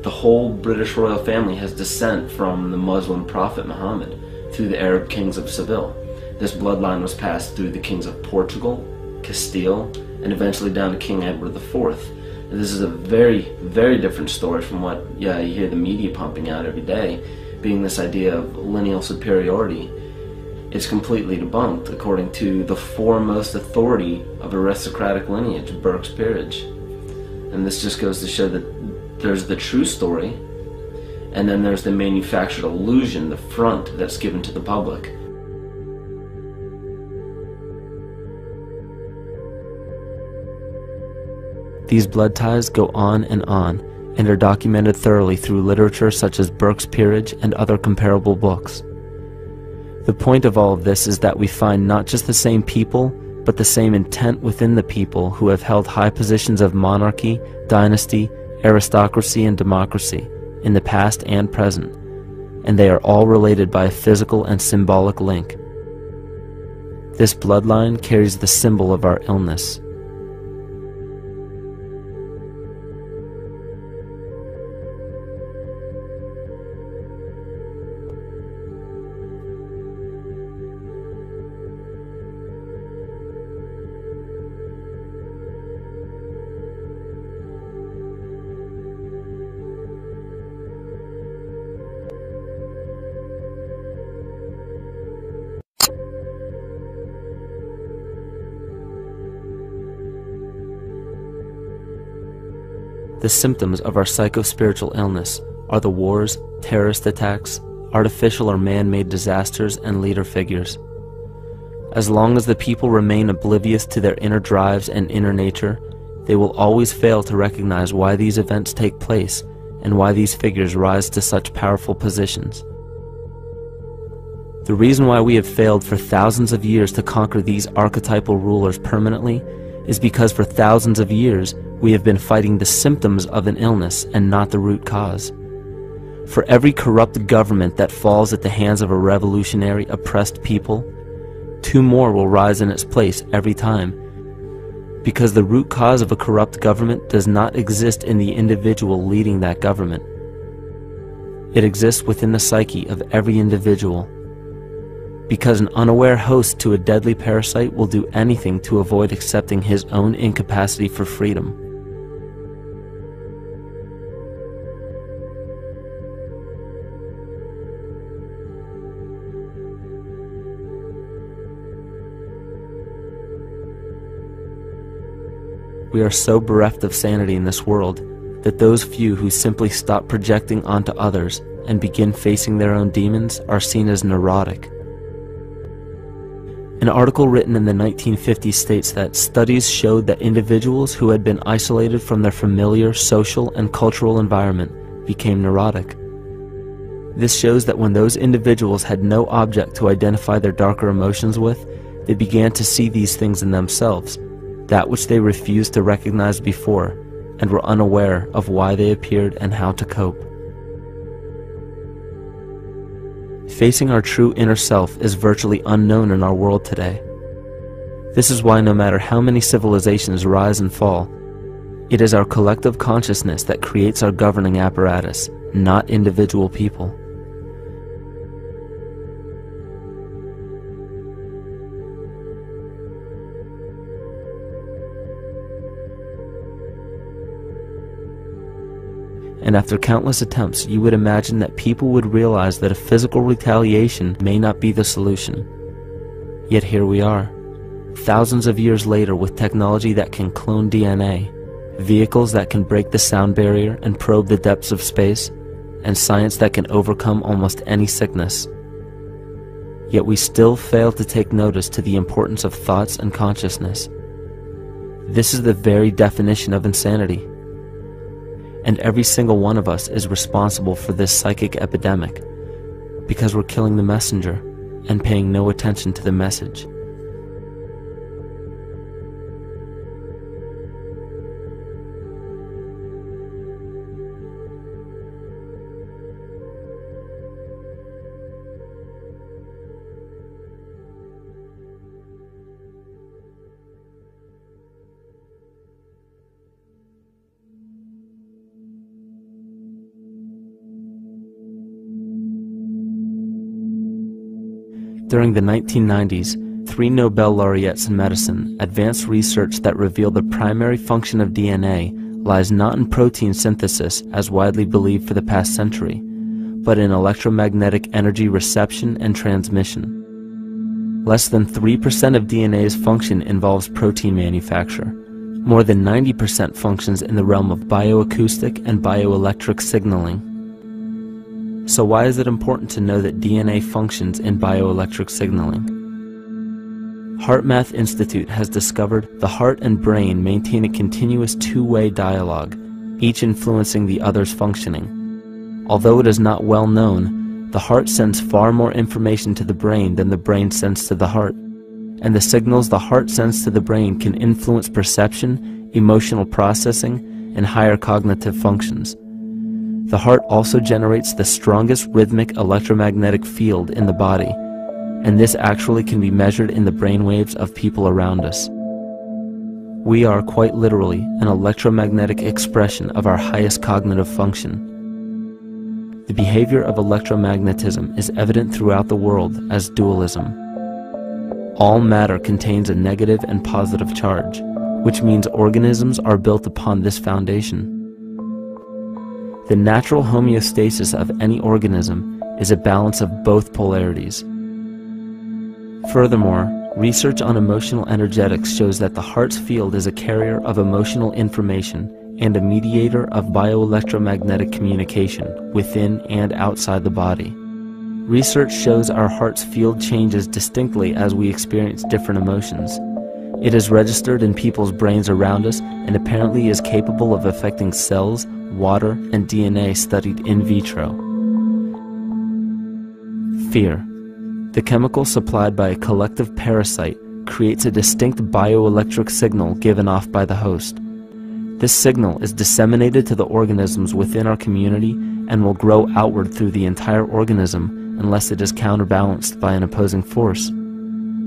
the whole British royal family has descent from the Muslim prophet Muhammad through the Arab kings of Seville. This bloodline was passed through the kings of Portugal, Castile, and eventually down to King Edward IV. And this is a very, very different story from what you hear the media pumping out every day, being this idea of lineal superiority. It's completely debunked according to the foremost authority of aristocratic lineage, Burke's peerage. And this just goes to show that there's the true story, and then there's the manufactured illusion, the front that's given to the public. These blood ties go on and are documented thoroughly through literature such as Burke's Peerage and other comparable books. The point of all of this is that we find not just the same people, but the same intent within the people who have held high positions of monarchy, dynasty, aristocracy, and democracy in the past and present, and they are all related by a physical and symbolic link. This bloodline carries the symbol of our illness. The symptoms of our psycho-spiritual illness are the wars, terrorist attacks, artificial or man-made disasters, and leader figures. As long as the people remain oblivious to their inner drives and inner nature, they will always fail to recognize why these events take place and why these figures rise to such powerful positions. The reason why we have failed for thousands of years to conquer these archetypal rulers permanently is because for thousands of years we have been fighting the symptoms of an illness and not the root cause. For every corrupt government that falls at the hands of a revolutionary, oppressed people, two more will rise in its place every time, because the root cause of a corrupt government does not exist in the individual leading that government. It exists within the psyche of every individual, because an unaware host to a deadly parasite will do anything to avoid accepting his own incapacity for freedom. We are so bereft of sanity in this world that those few who simply stop projecting onto others and begin facing their own demons are seen as neurotic. An article written in the 1950s states that studies showed that individuals who had been isolated from their familiar social and cultural environment became neurotic. This shows that when those individuals had no object to identify their darker emotions with, they began to see these things in themselves, that which they refused to recognize before, and were unaware of why they appeared and how to cope. Facing our true inner self is virtually unknown in our world today. This is why no matter how many civilizations rise and fall, it is our collective consciousness that creates our governing apparatus, not individual people. And after countless attempts, you would imagine that people would realize that a physical retaliation may not be the solution. Yet here we are, thousands of years later, with technology that can clone DNA, vehicles that can break the sound barrier and probe the depths of space, and science that can overcome almost any sickness. Yet we still fail to take notice to the importance of thoughts and consciousness. This is the very definition of insanity. And every single one of us is responsible for this psychic epidemic, because we're killing the messenger and paying no attention to the message. During the 1990s, 3 Nobel laureates in medicine advanced research that revealed the primary function of DNA lies not in protein synthesis as widely believed for the past century, but in electromagnetic energy reception and transmission. Less than 3% of DNA's function involves protein manufacture. More than 90% functions in the realm of bioacoustic and bioelectric signaling. So why is it important to know that DNA functions in bioelectric signaling? HeartMath Institute has discovered the heart and brain maintain a continuous two-way dialogue, each influencing the other's functioning. Although it is not well known, the heart sends far more information to the brain than the brain sends to the heart, and the signals the heart sends to the brain can influence perception, emotional processing, and higher cognitive functions. The heart also generates the strongest rhythmic electromagnetic field in the body, and this actually can be measured in the brainwaves of people around us. We are quite literally an electromagnetic expression of our highest cognitive function. The behavior of electromagnetism is evident throughout the world as dualism. All matter contains a negative and positive charge, which means organisms are built upon this foundation. The natural homeostasis of any organism is a balance of both polarities. Furthermore, research on emotional energetics shows that the heart's field is a carrier of emotional information and a mediator of bioelectromagnetic communication within and outside the body. Research shows our heart's field changes distinctly as we experience different emotions. It is registered in people's brains around us and apparently is capable of affecting cells, water, and DNA studied in vitro. Fear. The chemical supplied by a collective parasite creates a distinct bioelectric signal given off by the host. This signal is disseminated to the organisms within our community and will grow outward through the entire organism unless it is counterbalanced by an opposing force.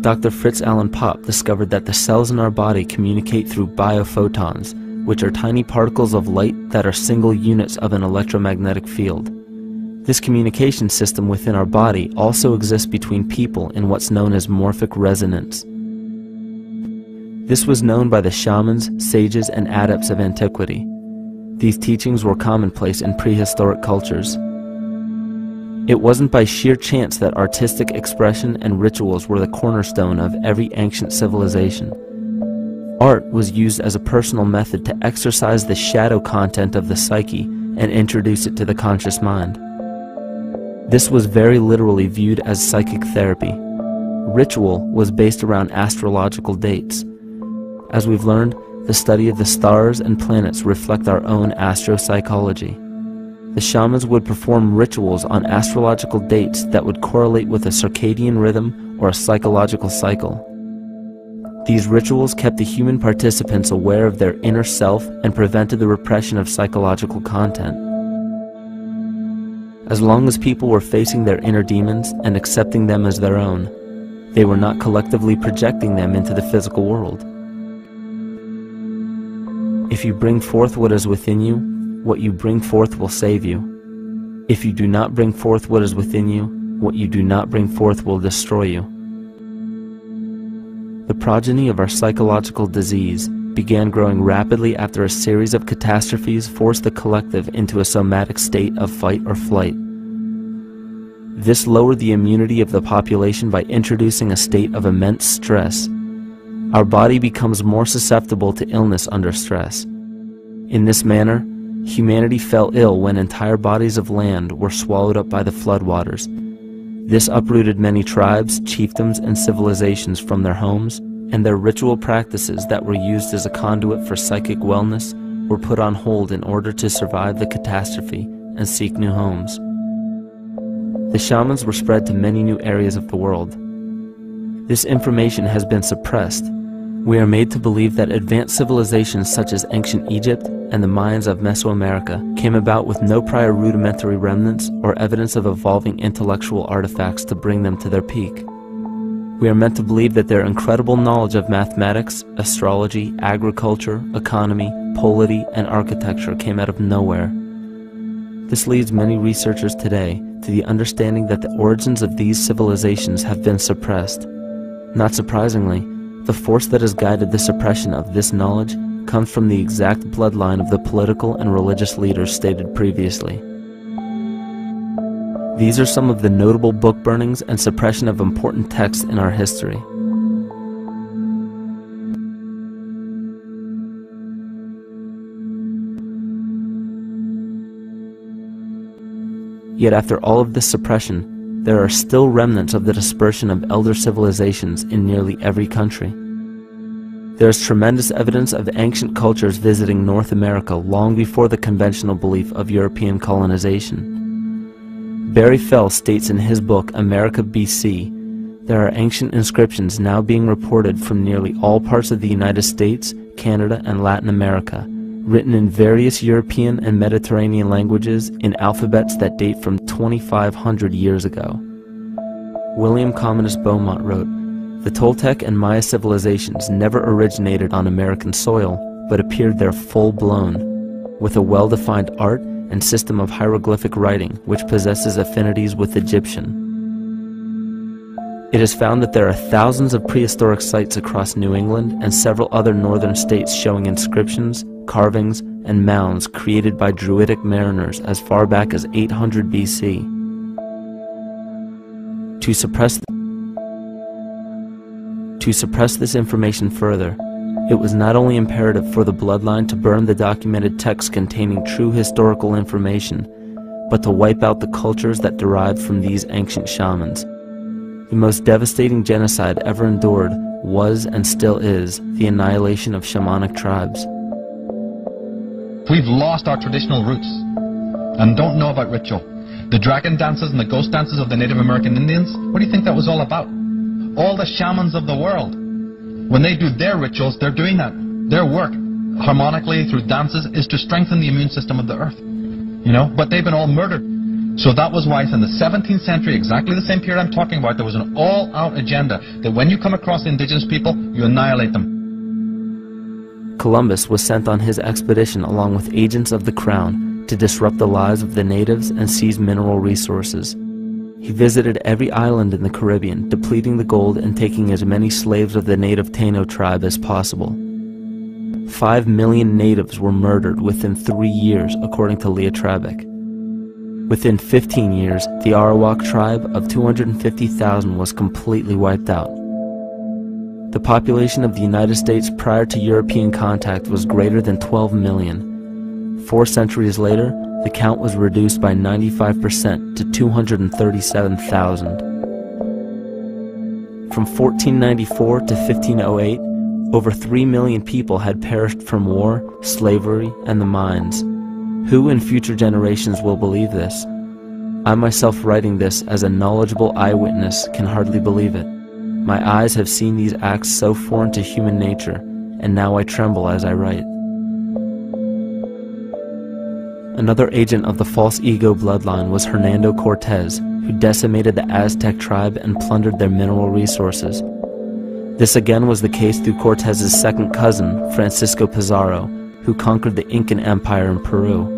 Dr. Fritz Alan Popp discovered that the cells in our body communicate through biophotons, which are tiny particles of light that are single units of an electromagnetic field. This communication system within our body also exists between people in what's known as morphic resonance. This was known by the shamans, sages, and adepts of antiquity. These teachings were commonplace in prehistoric cultures. It wasn't by sheer chance that artistic expression and rituals were the cornerstone of every ancient civilization. Art was used as a personal method to exercise the shadow content of the psyche and introduce it to the conscious mind. This was very literally viewed as psychic therapy. Ritual was based around astrological dates. As we've learned, the study of the stars and planets reflect our own astropsychology. The shamans would perform rituals on astrological dates that would correlate with a circadian rhythm or a psychological cycle. These rituals kept the human participants aware of their inner self and prevented the repression of psychological content. As long as people were facing their inner demons and accepting them as their own, they were not collectively projecting them into the physical world. If you bring forth what is within you, what you bring forth will save you. If you do not bring forth what is within you, what you do not bring forth will destroy you. The progeny of our psychological disease began growing rapidly after a series of catastrophes forced the collective into a somatic state of fight or flight. This lowered the immunity of the population by introducing a state of immense stress. Our body becomes more susceptible to illness under stress. In this manner, humanity fell ill when entire bodies of land were swallowed up by the floodwaters. This uprooted many tribes, chiefdoms, and civilizations from their homes, and their ritual practices that were used as a conduit for psychic wellness were put on hold in order to survive the catastrophe and seek new homes. The shamans were spread to many new areas of the world. This information has been suppressed. We are made to believe that advanced civilizations such as ancient Egypt and the Mayans of Mesoamerica came about with no prior rudimentary remnants or evidence of evolving intellectual artifacts to bring them to their peak. We are meant to believe that their incredible knowledge of mathematics, astrology, agriculture, economy, polity, and architecture came out of nowhere. This leads many researchers today to the understanding that the origins of these civilizations have been suppressed. Not surprisingly, the force that has guided the suppression of this knowledge comes from the exact bloodline of the political and religious leaders stated previously. These are some of the notable book burnings and suppression of important texts in our history. Yet after all of this suppression, there are still remnants of the dispersion of elder civilizations in nearly every country. There is tremendous evidence of ancient cultures visiting North America long before the conventional belief of European colonization. Barry Fell states in his book America BC, there are ancient inscriptions now being reported from nearly all parts of the United States, Canada, and Latin America, written in various European and Mediterranean languages in alphabets that date from 2,500 years ago. William Commonus Beaumont wrote, "The Toltec and Maya civilizations never originated on American soil, but appeared there full-blown, with a well-defined art and system of hieroglyphic writing which possesses affinities with Egyptian. It is found that there are thousands of prehistoric sites across New England and several other northern states showing inscriptions, carvings, and mounds created by Druidic mariners as far back as 800 BC. To suppress this information further, it was not only imperative for the bloodline to burn the documented texts containing true historical information, but to wipe out the cultures that derived from these ancient shamans. The most devastating genocide ever endured was and still is the annihilation of shamanic tribes. We've lost our traditional roots and don't know about ritual. The dragon dances and the ghost dances of the Native American Indians, what do you think that was all about? All the shamans of the world, when they do their rituals, they're doing that. Their work, harmonically through dances, is to strengthen the immune system of the earth. You know, but they've been all murdered. So that was why in the 17th century, exactly the same period I'm talking about, there was an all-out agenda that when you come across indigenous people, you annihilate them. Columbus was sent on his expedition along with agents of the crown to disrupt the lives of the natives and seize mineral resources. He visited every island in the Caribbean, depleting the gold and taking as many slaves of the native Taino tribe as possible. 5 million natives were murdered within 3 years, according to Leah Trabeck. Within 15 years, the Arawak tribe of 250,000 was completely wiped out. The population of the United States prior to European contact was greater than 12 million. 4 centuries later, the count was reduced by 95% to 237,000. From 1494 to 1508, over 3 million people had perished from war, slavery, and the mines. Who in future generations will believe this? I myself, writing this as a knowledgeable eyewitness, can hardly believe it. My eyes have seen these acts so foreign to human nature, and now I tremble as I write. Another agent of the false ego bloodline was Hernando Cortez, who decimated the Aztec tribe and plundered their mineral resources. This again was the case through Cortez's second cousin, Francisco Pizarro, who conquered the Incan Empire in Peru.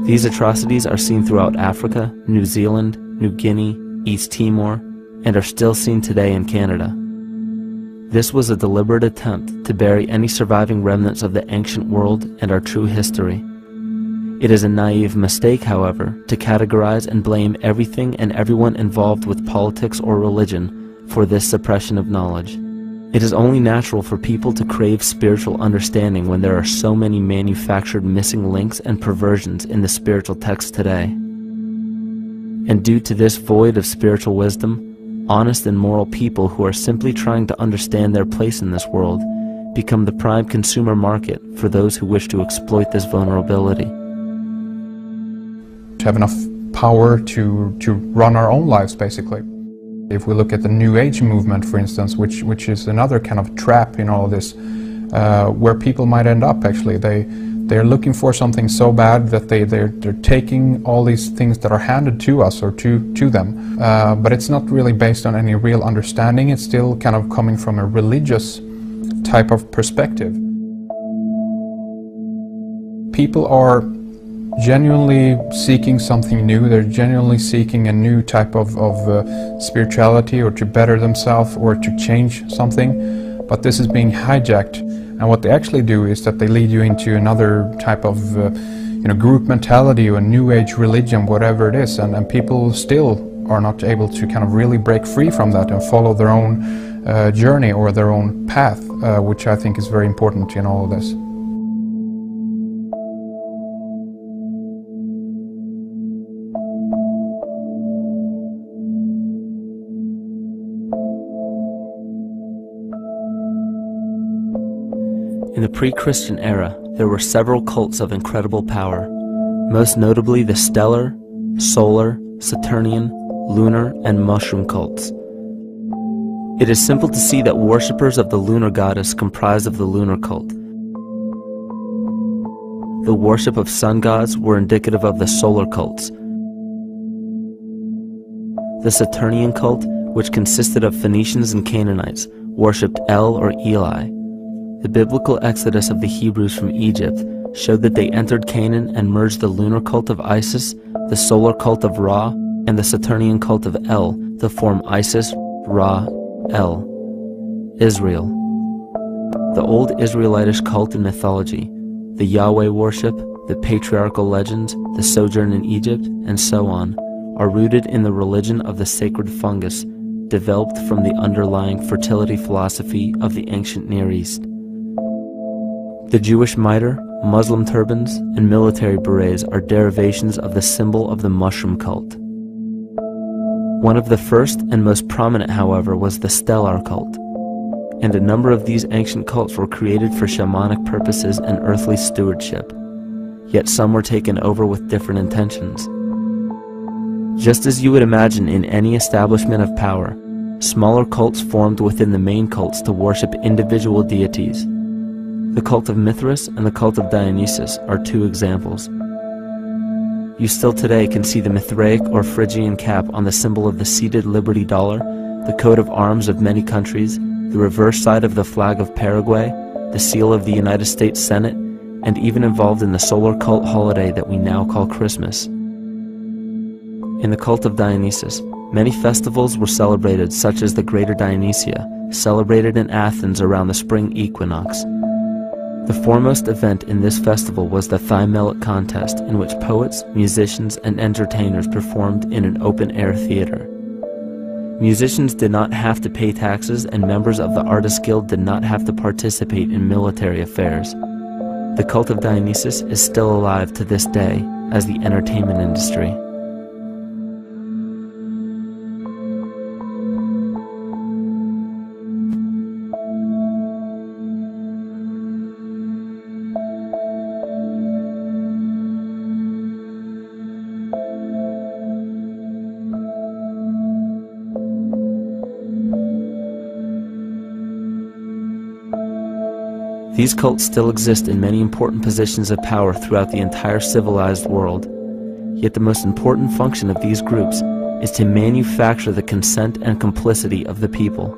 These atrocities are seen throughout Africa, New Zealand, New Guinea, East Timor, and are still seen today in Canada. This was a deliberate attempt to bury any surviving remnants of the ancient world and our true history. It is a naive mistake, however, to categorize and blame everything and everyone involved with politics or religion for this suppression of knowledge. It is only natural for people to crave spiritual understanding when there are so many manufactured missing links and perversions in the spiritual text today. And due to this void of spiritual wisdom, honest and moral people who are simply trying to understand their place in this world become the prime consumer market for those who wish to exploit this vulnerability. To have enough power to run our own lives, basically. If we look at the New Age movement, for instance, which is another kind of trap in all of this, where people might end up actually. They're looking for something so bad that they're taking all these things that are handed to us or to them, but it's not really based on any real understanding. It's still kind of coming from a religious type of perspective. People are genuinely seeking something new. They're genuinely seeking a new type of spirituality, or to better themselves, or to change something, but this is being hijacked. And what they actually do is that they lead you into another type of group mentality or new age religion, whatever it is, and people still are not able to kind of really break free from that and follow their own journey or their own path, which I think is very important in all of this. In the pre-Christian era, there were several cults of incredible power, most notably the stellar, solar, Saturnian, lunar, and mushroom cults. It is simple to see that worshippers of the lunar goddess comprised of the lunar cult. The worship of sun gods were indicative of the solar cults. The Saturnian cult, which consisted of Phoenicians and Canaanites, worshipped El or Eli. The biblical exodus of the Hebrews from Egypt showed that they entered Canaan and merged the lunar cult of Isis, the solar cult of Ra, and the Saturnian cult of El to form Isis, Ra, El. Israel. The old Israelitish cult and mythology, the Yahweh worship, the patriarchal legends, the sojourn in Egypt, and so on, are rooted in the religion of the sacred fungus, developed from the underlying fertility philosophy of the ancient Near East. The Jewish mitre, Muslim turbans, and military berets are derivations of the symbol of the mushroom cult. One of the first and most prominent, however, was the stellar cult, and a number of these ancient cults were created for shamanic purposes and earthly stewardship, yet some were taken over with different intentions. Just as you would imagine in any establishment of power, smaller cults formed within the main cults to worship individual deities. The cult of Mithras and the cult of Dionysus are two examples. You still today can see the Mithraic or Phrygian cap on the symbol of the seated Liberty dollar, the coat of arms of many countries, the reverse side of the flag of Paraguay, the seal of the United States Senate, and even involved in the solar cult holiday that we now call Christmas. In the cult of Dionysus, many festivals were celebrated, such as the Greater Dionysia, celebrated in Athens around the spring equinox. The foremost event in this festival was the Thymelic contest, in which poets, musicians, and entertainers performed in an open-air theater. Musicians did not have to pay taxes, and members of the Artists Guild did not have to participate in military affairs. The cult of Dionysus is still alive to this day as the entertainment industry. These cults still exist in many important positions of power throughout the entire civilized world. Yet the most important function of these groups is to manufacture the consent and complicity of the people.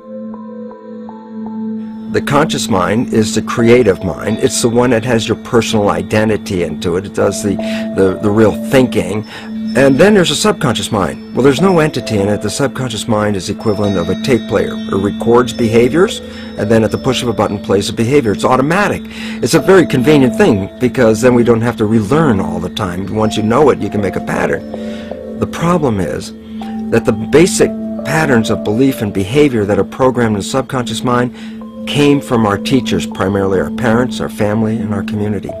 The conscious mind is the creative mind. It's the one that has your personal identity into it. It does the real thinking. And then there's a subconscious mind. Well, there's no entity in it. The subconscious mind is the equivalent of a tape player. It records behaviors, and then at the push of a button plays a behavior. It's automatic. It's a very convenient thing, because then we don't have to relearn all the time. Once you know it, you can make a pattern. The problem is that the basic patterns of belief and behavior that are programmed in the subconscious mind came from our teachers, primarily our parents, our family, and our community.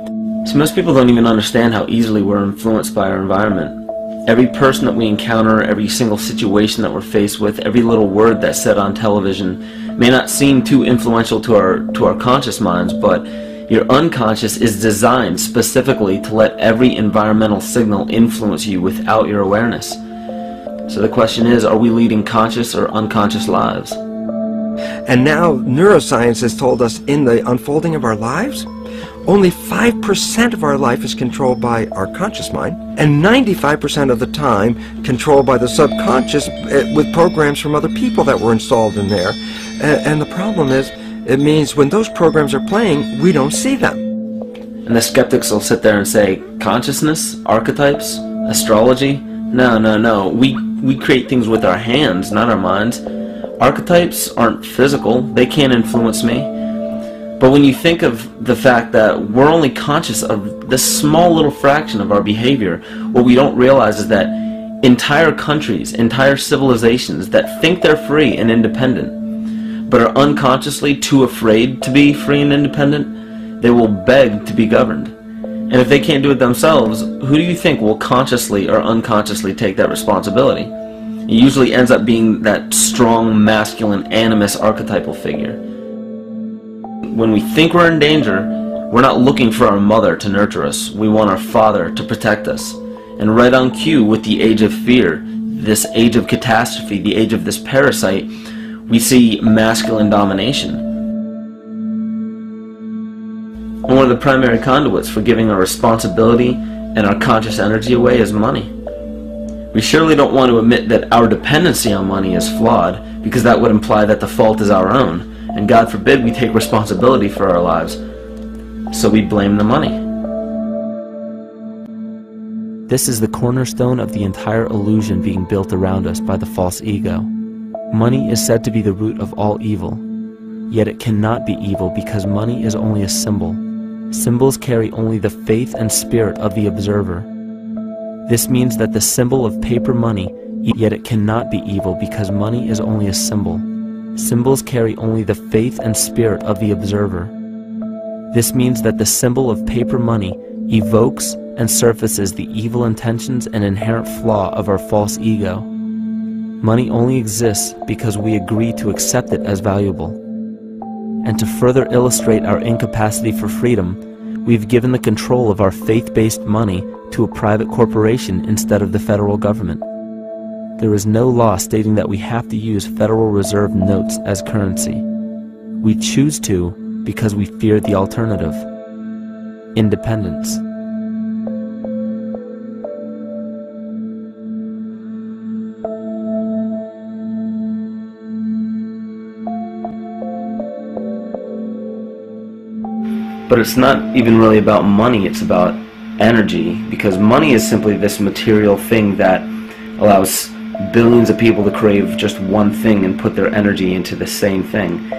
So most people don't even understand how easily we're influenced by our environment. Every person that we encounter, every single situation that we're faced with, every little word that's said on television may not seem too influential to our conscious minds, but your unconscious is designed specifically to let every environmental signal influence you without your awareness. So the question is, are we leading conscious or unconscious lives? And now neuroscience has told us in the unfolding of our lives, only 5% of our life is controlled by our conscious mind, and 95% of the time controlled by the subconscious with programs from other people that were installed in there. And the problem is, it means when those programs are playing, we don't see them. And the skeptics will sit there and say, consciousness, archetypes, astrology? No, no, no. We create things with our hands, not our minds. Archetypes aren't physical. They can't influence me. But when you think of the fact that we're only conscious of this small little fraction of our behavior, what we don't realize is that entire countries, entire civilizations that think they're free and independent, but are unconsciously too afraid to be free and independent, they will beg to be governed. And if they can't do it themselves, who do you think will consciously or unconsciously take that responsibility? It usually ends up being that strong, masculine, animus archetypal figure. When we think we're in danger, we're not looking for our mother to nurture us. We want our father to protect us. And right on cue with the age of fear, this age of catastrophe, the age of this parasite, we see masculine domination. And one of the primary conduits for giving our responsibility and our conscious energy away is money. We surely don't want to admit that our dependency on money is flawed, because that would imply that the fault is our own. And God forbid we take responsibility for our lives, so we blame the money. This is the cornerstone of the entire illusion being built around us by the false ego. Money is said to be the root of all evil, yet it cannot be evil because money is only a symbol. Symbols carry only the faith and spirit of the observer. This means that the symbol of paper money, yet it cannot be evil because money is only a symbol. Symbols carry only the faith and spirit of the observer. This means that the symbol of paper money evokes and surfaces the evil intentions and inherent flaw of our false ego. Money only exists because we agree to accept it as valuable. And to further illustrate our incapacity for freedom, we've given the control of our faith-based money to a private corporation instead of the federal government. There is no law stating that we have to use Federal Reserve notes as currency. We choose to because we fear the alternative: independence. But it's not even really about money, it's about energy, because money is simply this material thing that allows billions of people to crave just one thing and put their energy into the same thing.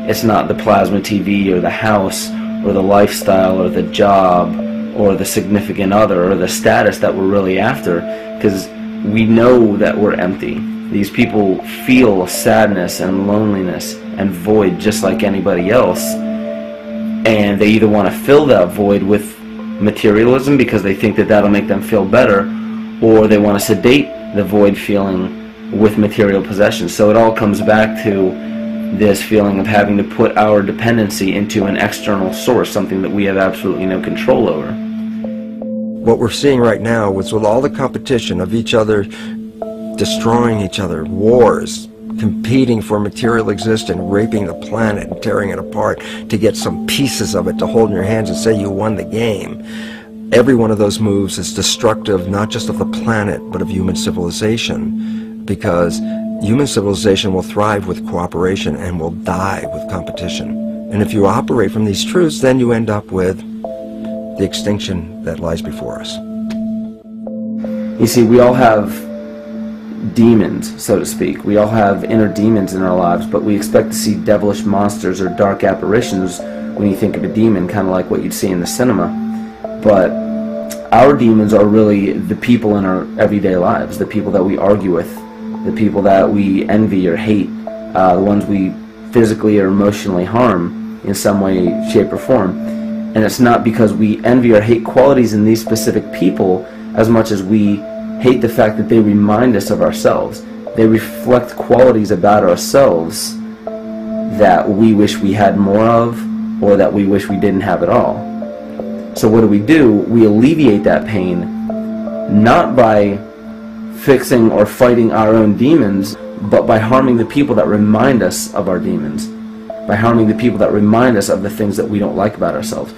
It's not the plasma TV or the house or the lifestyle or the job or the significant other or the status that we're really after, because we know that we're empty. These people feel sadness and loneliness and void just like anybody else, and they either want to fill that void with materialism because they think that that'll make them feel better, or they want to sedate the void feeling with material possessions. So it all comes back to this feeling of having to put our dependency into an external source, something that we have absolutely no control over. What we're seeing right now is with all the competition of each other destroying each other, wars, competing for material existence, raping the planet and tearing it apart to get some pieces of it to hold in your hands and say you won the game. Every one of those moves is destructive, not just of the planet, but of human civilization, because human civilization will thrive with cooperation and will die with competition. And if you operate from these truths, then you end up with the extinction that lies before us. You see, we all have demons, so to speak. We all have inner demons in our lives, but we expect to see devilish monsters or dark apparitions when you think of a demon, kind of like what you'd see in the cinema. But our demons are really the people in our everyday lives, the people that we argue with, the people that we envy or hate, the ones we physically or emotionally harm in some way, shape, or form. And it's not because we envy or hate qualities in these specific people as much as we hate the fact that they remind us of ourselves. They reflect qualities about ourselves that we wish we had more of, or that we wish we didn't have at all. So what do? We alleviate that pain, not by fixing or fighting our own demons, but by harming the people that remind us of our demons, by harming the people that remind us of the things that we don't like about ourselves.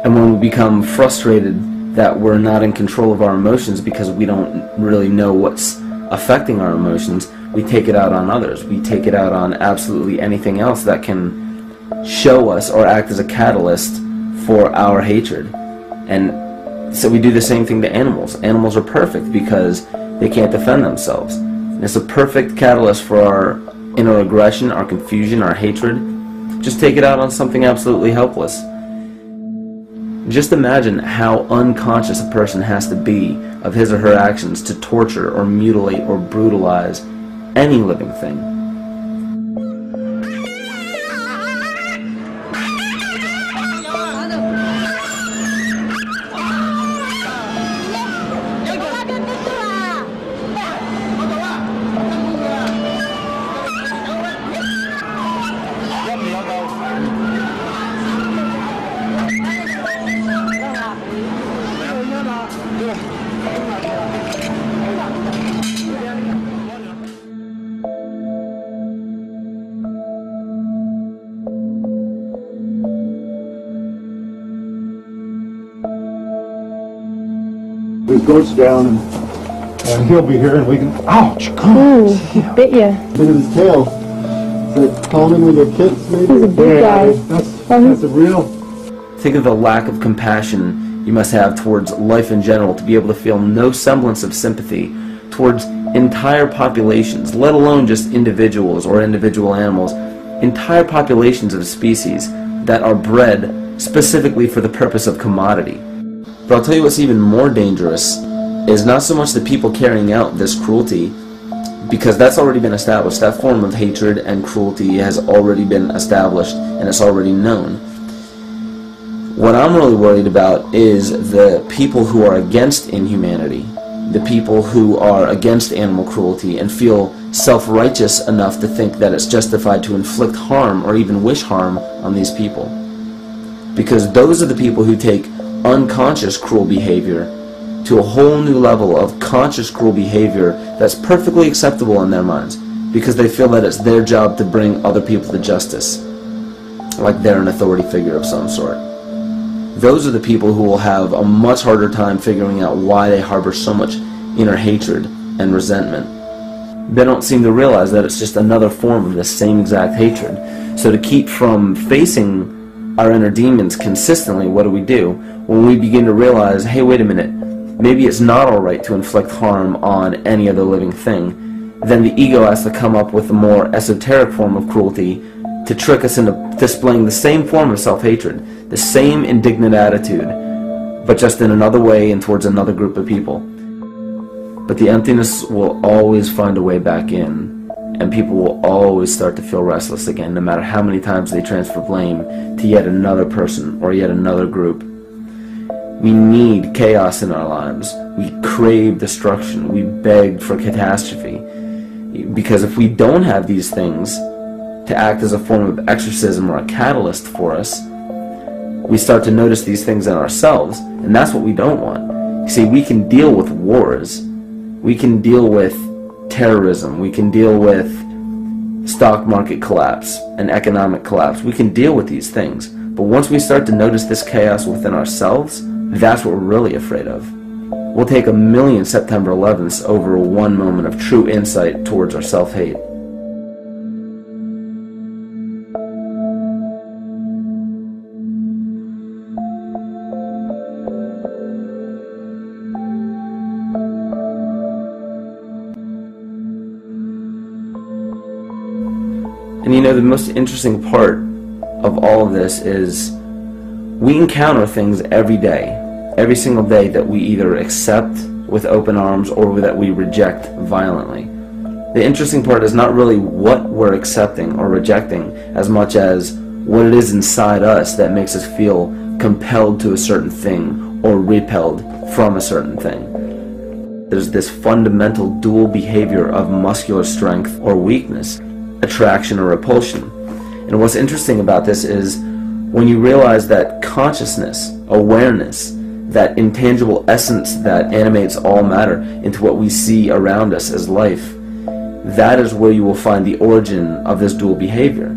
And when we become frustrated that we're not in control of our emotions because we don't really know what's affecting our emotions, we take it out on others. We take it out on absolutely anything else that can show us or act as a catalyst for our hatred. And so we do the same thing to animals. Animals are perfect because they can't defend themselves. And it's a perfect catalyst for our inner aggression, our confusion, our hatred. Just take it out on something absolutely helpless. Just imagine how unconscious a person has to be of his or her actions to torture or mutilate or brutalize any living thing. The goat's down, and he'll be here, and we can. Ouch! Come on. He bit you. Look at his tail. Is it calming with your kids, maybe? He's a big guy. That's a real. Think of the lack of compassion you must have towards life in general to be able to feel no semblance of sympathy towards entire populations, let alone just individuals or individual animals, entire populations of species that are bred specifically for the purpose of commodity. But I'll tell you what's even more dangerous is not so much the people carrying out this cruelty, because that's already been established. That form of hatred and cruelty has already been established and it's already known. What I'm really worried about is the people who are against inhumanity, the people who are against animal cruelty and feel self-righteous enough to think that it's justified to inflict harm or even wish harm on these people. Because those are the people who take unconscious cruel behavior to a whole new level of conscious cruel behavior that's perfectly acceptable in their minds, because they feel that it's their job to bring other people to justice, like they're an authority figure of some sort. Those are the people who will have a much harder time figuring out why they harbor so much inner hatred and resentment. They don't seem to realize that it's just another form of the same exact hatred. So to keep from facing our inner demons consistently, what do? When we begin to realize, hey, wait a minute, maybe it's not alright to inflict harm on any other living thing, then the ego has to come up with a more esoteric form of cruelty to trick us into displaying the same form of self-hatred, the same indignant attitude, but just in another way and towards another group of people. But the emptiness will always find a way back in, and people will always start to feel restless again, no matter how many times they transfer blame to yet another person or yet another group. We need chaos in our lives. We crave destruction. We beg for catastrophe. Because if we don't have these things to act as a form of exorcism or a catalyst for us, we start to notice these things in ourselves, and that's what we don't want. You see, we can deal with wars. We can deal with terrorism. We can deal with stock market collapse and economic collapse. We can deal with these things. But once we start to notice this chaos within ourselves, that's what we're really afraid of. We'll take 1,000,000 September 11ths over one moment of true insight towards our self-hate. And you know, the most interesting part of all of this is we encounter things every day, every single day, that we either accept with open arms or that we reject violently. The interesting part is not really what we're accepting or rejecting as much as what it is inside us that makes us feel compelled to a certain thing or repelled from a certain thing. there's this fundamental dual behavior of muscular strength or weakness, attraction or repulsion. And what's interesting about this is when you realize that consciousness, awareness, that intangible essence that animates all matter into what we see around us as life, that is where you will find the origin of this dual behavior.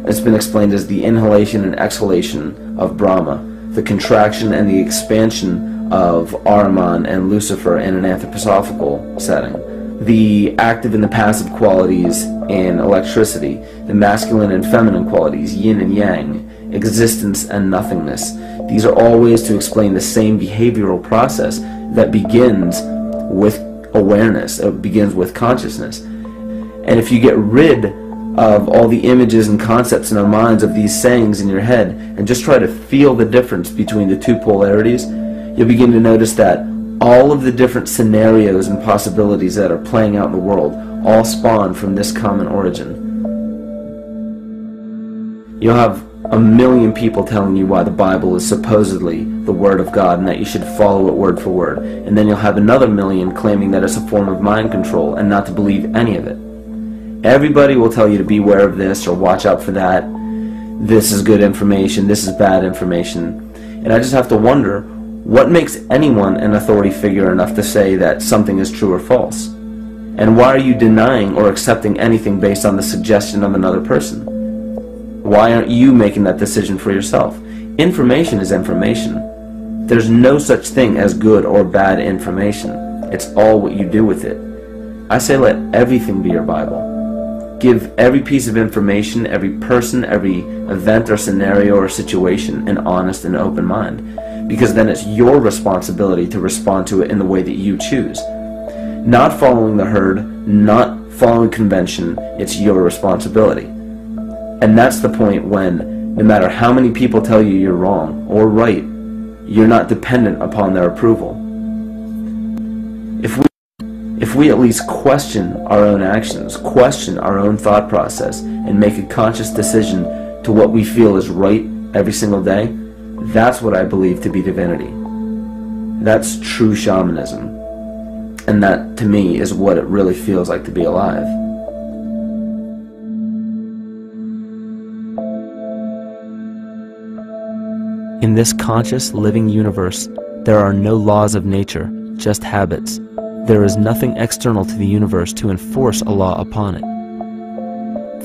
It's been explained as the inhalation and exhalation of Brahma, the contraction and the expansion of Ahriman and Lucifer in an anthroposophical setting, the active and the passive qualities in electricity, the masculine and feminine qualities, yin and yang, existence and nothingness. These are all ways to explain the same behavioral process that begins with awareness, it begins with consciousness. And if you get rid of all the images and concepts in our minds of these sayings in your head and just try to feel the difference between the two polarities, you'll begin to notice that all of the different scenarios and possibilities that are playing out in the world all spawn from this common origin. You'll have a million people telling you why the Bible is supposedly the Word of God and that you should follow it word for word. And then you'll have another million claiming that it's a form of mind control and not to believe any of it. Everybody will tell you to beware of this or watch out for that. This is good information, this is bad information. And I just have to wonder, what makes anyone an authority figure enough to say that something is true or false? And why are you denying or accepting anything based on the suggestion of another person? Why aren't you making that decision for yourself? Information is information. There's no such thing as good or bad information. It's all what you do with it. I say let everything be your Bible. Give every piece of information, every person, every event or scenario or situation an honest and open mind. Because then it's your responsibility to respond to it in the way that you choose. Not following the herd, not following convention, it's your responsibility. And that's the point when, no matter how many people tell you you're wrong or right, you're not dependent upon their approval. If we at least question our own actions, question our own thought process, and make a conscious decision to what we feel is right every single day, that's what I believe to be divinity. That's true shamanism. And that, to me, is what it really feels like to be alive. In this conscious, living universe, there are no laws of nature, just habits. There is nothing external to the universe to enforce a law upon it.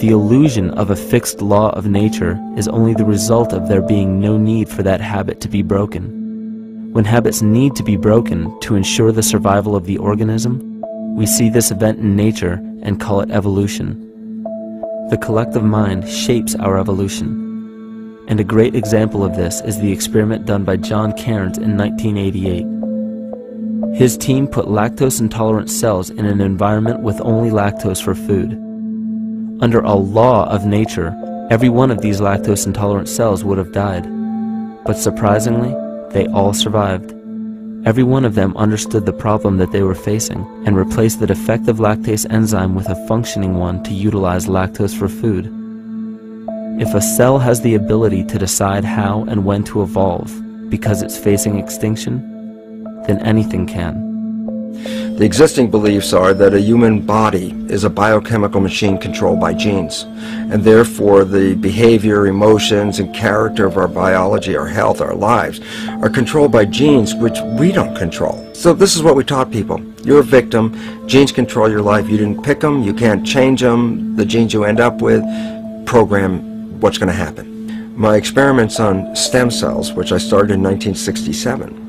The illusion of a fixed law of nature is only the result of there being no need for that habit to be broken. When habits need to be broken to ensure the survival of the organism, we see this event in nature and call it evolution. The collective mind shapes our evolution. And a great example of this is the experiment done by John Cairns in 1988. His team put lactose-intolerant cells in an environment with only lactose for food. Under a law of nature, every one of these lactose-intolerant cells would have died. But surprisingly, they all survived. Every one of them understood the problem that they were facing and replaced the defective lactase enzyme with a functioning one to utilize lactose for food. If a cell has the ability to decide how and when to evolve because it's facing extinction, then anything can. The existing beliefs are that a human body is a biochemical machine controlled by genes, and therefore the behavior, emotions, and character of our biology, our health, our lives are controlled by genes which we don't control. So this is what we taught people. You're a victim, genes control your life, you didn't pick them, you can't change them, the genes you end up with program what's going to happen. My experiments on stem cells, which I started in 1967,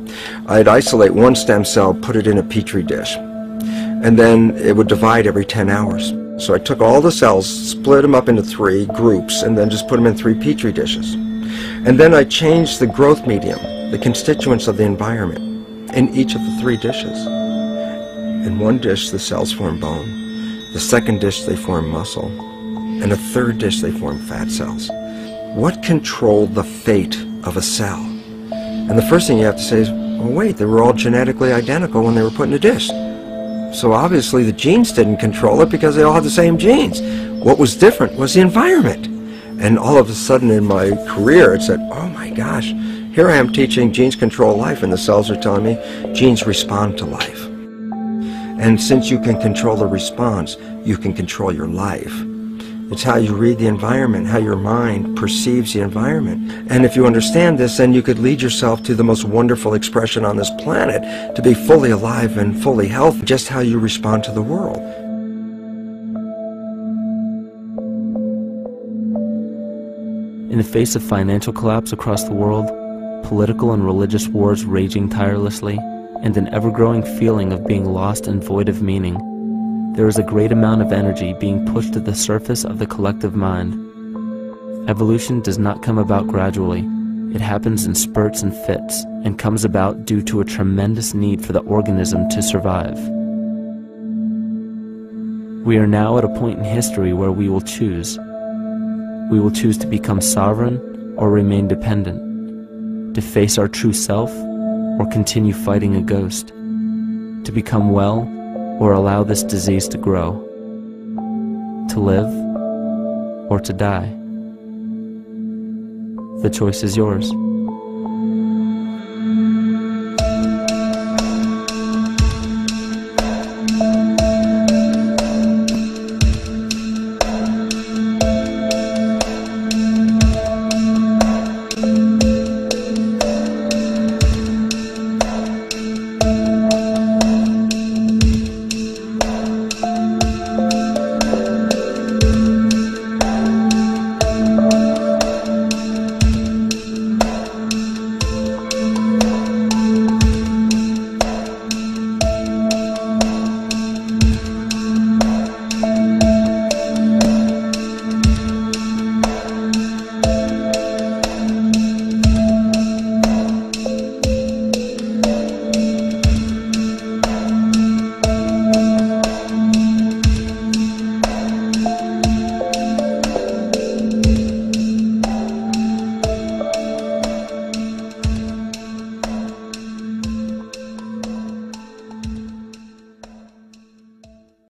I'd isolate one stem cell, put it in a petri dish, and then it would divide every 10 hours. So I took all the cells, split them up into 3 groups, and then just put them in 3 petri dishes. And then I changed the growth medium, the constituents of the environment, in each of the 3 dishes. In one dish, the cells form bone. The second dish, they form muscle. In a third dish, they form fat cells. What controlled the fate of a cell? And the first thing you have to say is, oh wait, they were all genetically identical when they were put in a dish. So obviously the genes didn't control it because they all had the same genes. What was different was the environment. And all of a sudden in my career, it said, oh my gosh, here I am teaching genes control life, and the cells are telling me genes respond to life. And since you can control the response, you can control your life. It's how you read the environment, how your mind perceives the environment. And if you understand this, then you could lead yourself to the most wonderful expression on this planet, to be fully alive and fully healthy, just how you respond to the world. In the face of financial collapse across the world, political and religious wars raging tirelessly, and an ever-growing feeling of being lost and void of meaning, there is a great amount of energy being pushed to the surface of the collective mind. Evolution does not come about gradually. It happens in spurts and fits, and comes about due to a tremendous need for the organism to survive. We are now at a point in history where we will choose. We will choose to become sovereign or remain dependent, to face our true self or continue fighting a ghost, to become well or allow this disease to grow, to live or to die. The choice is yours.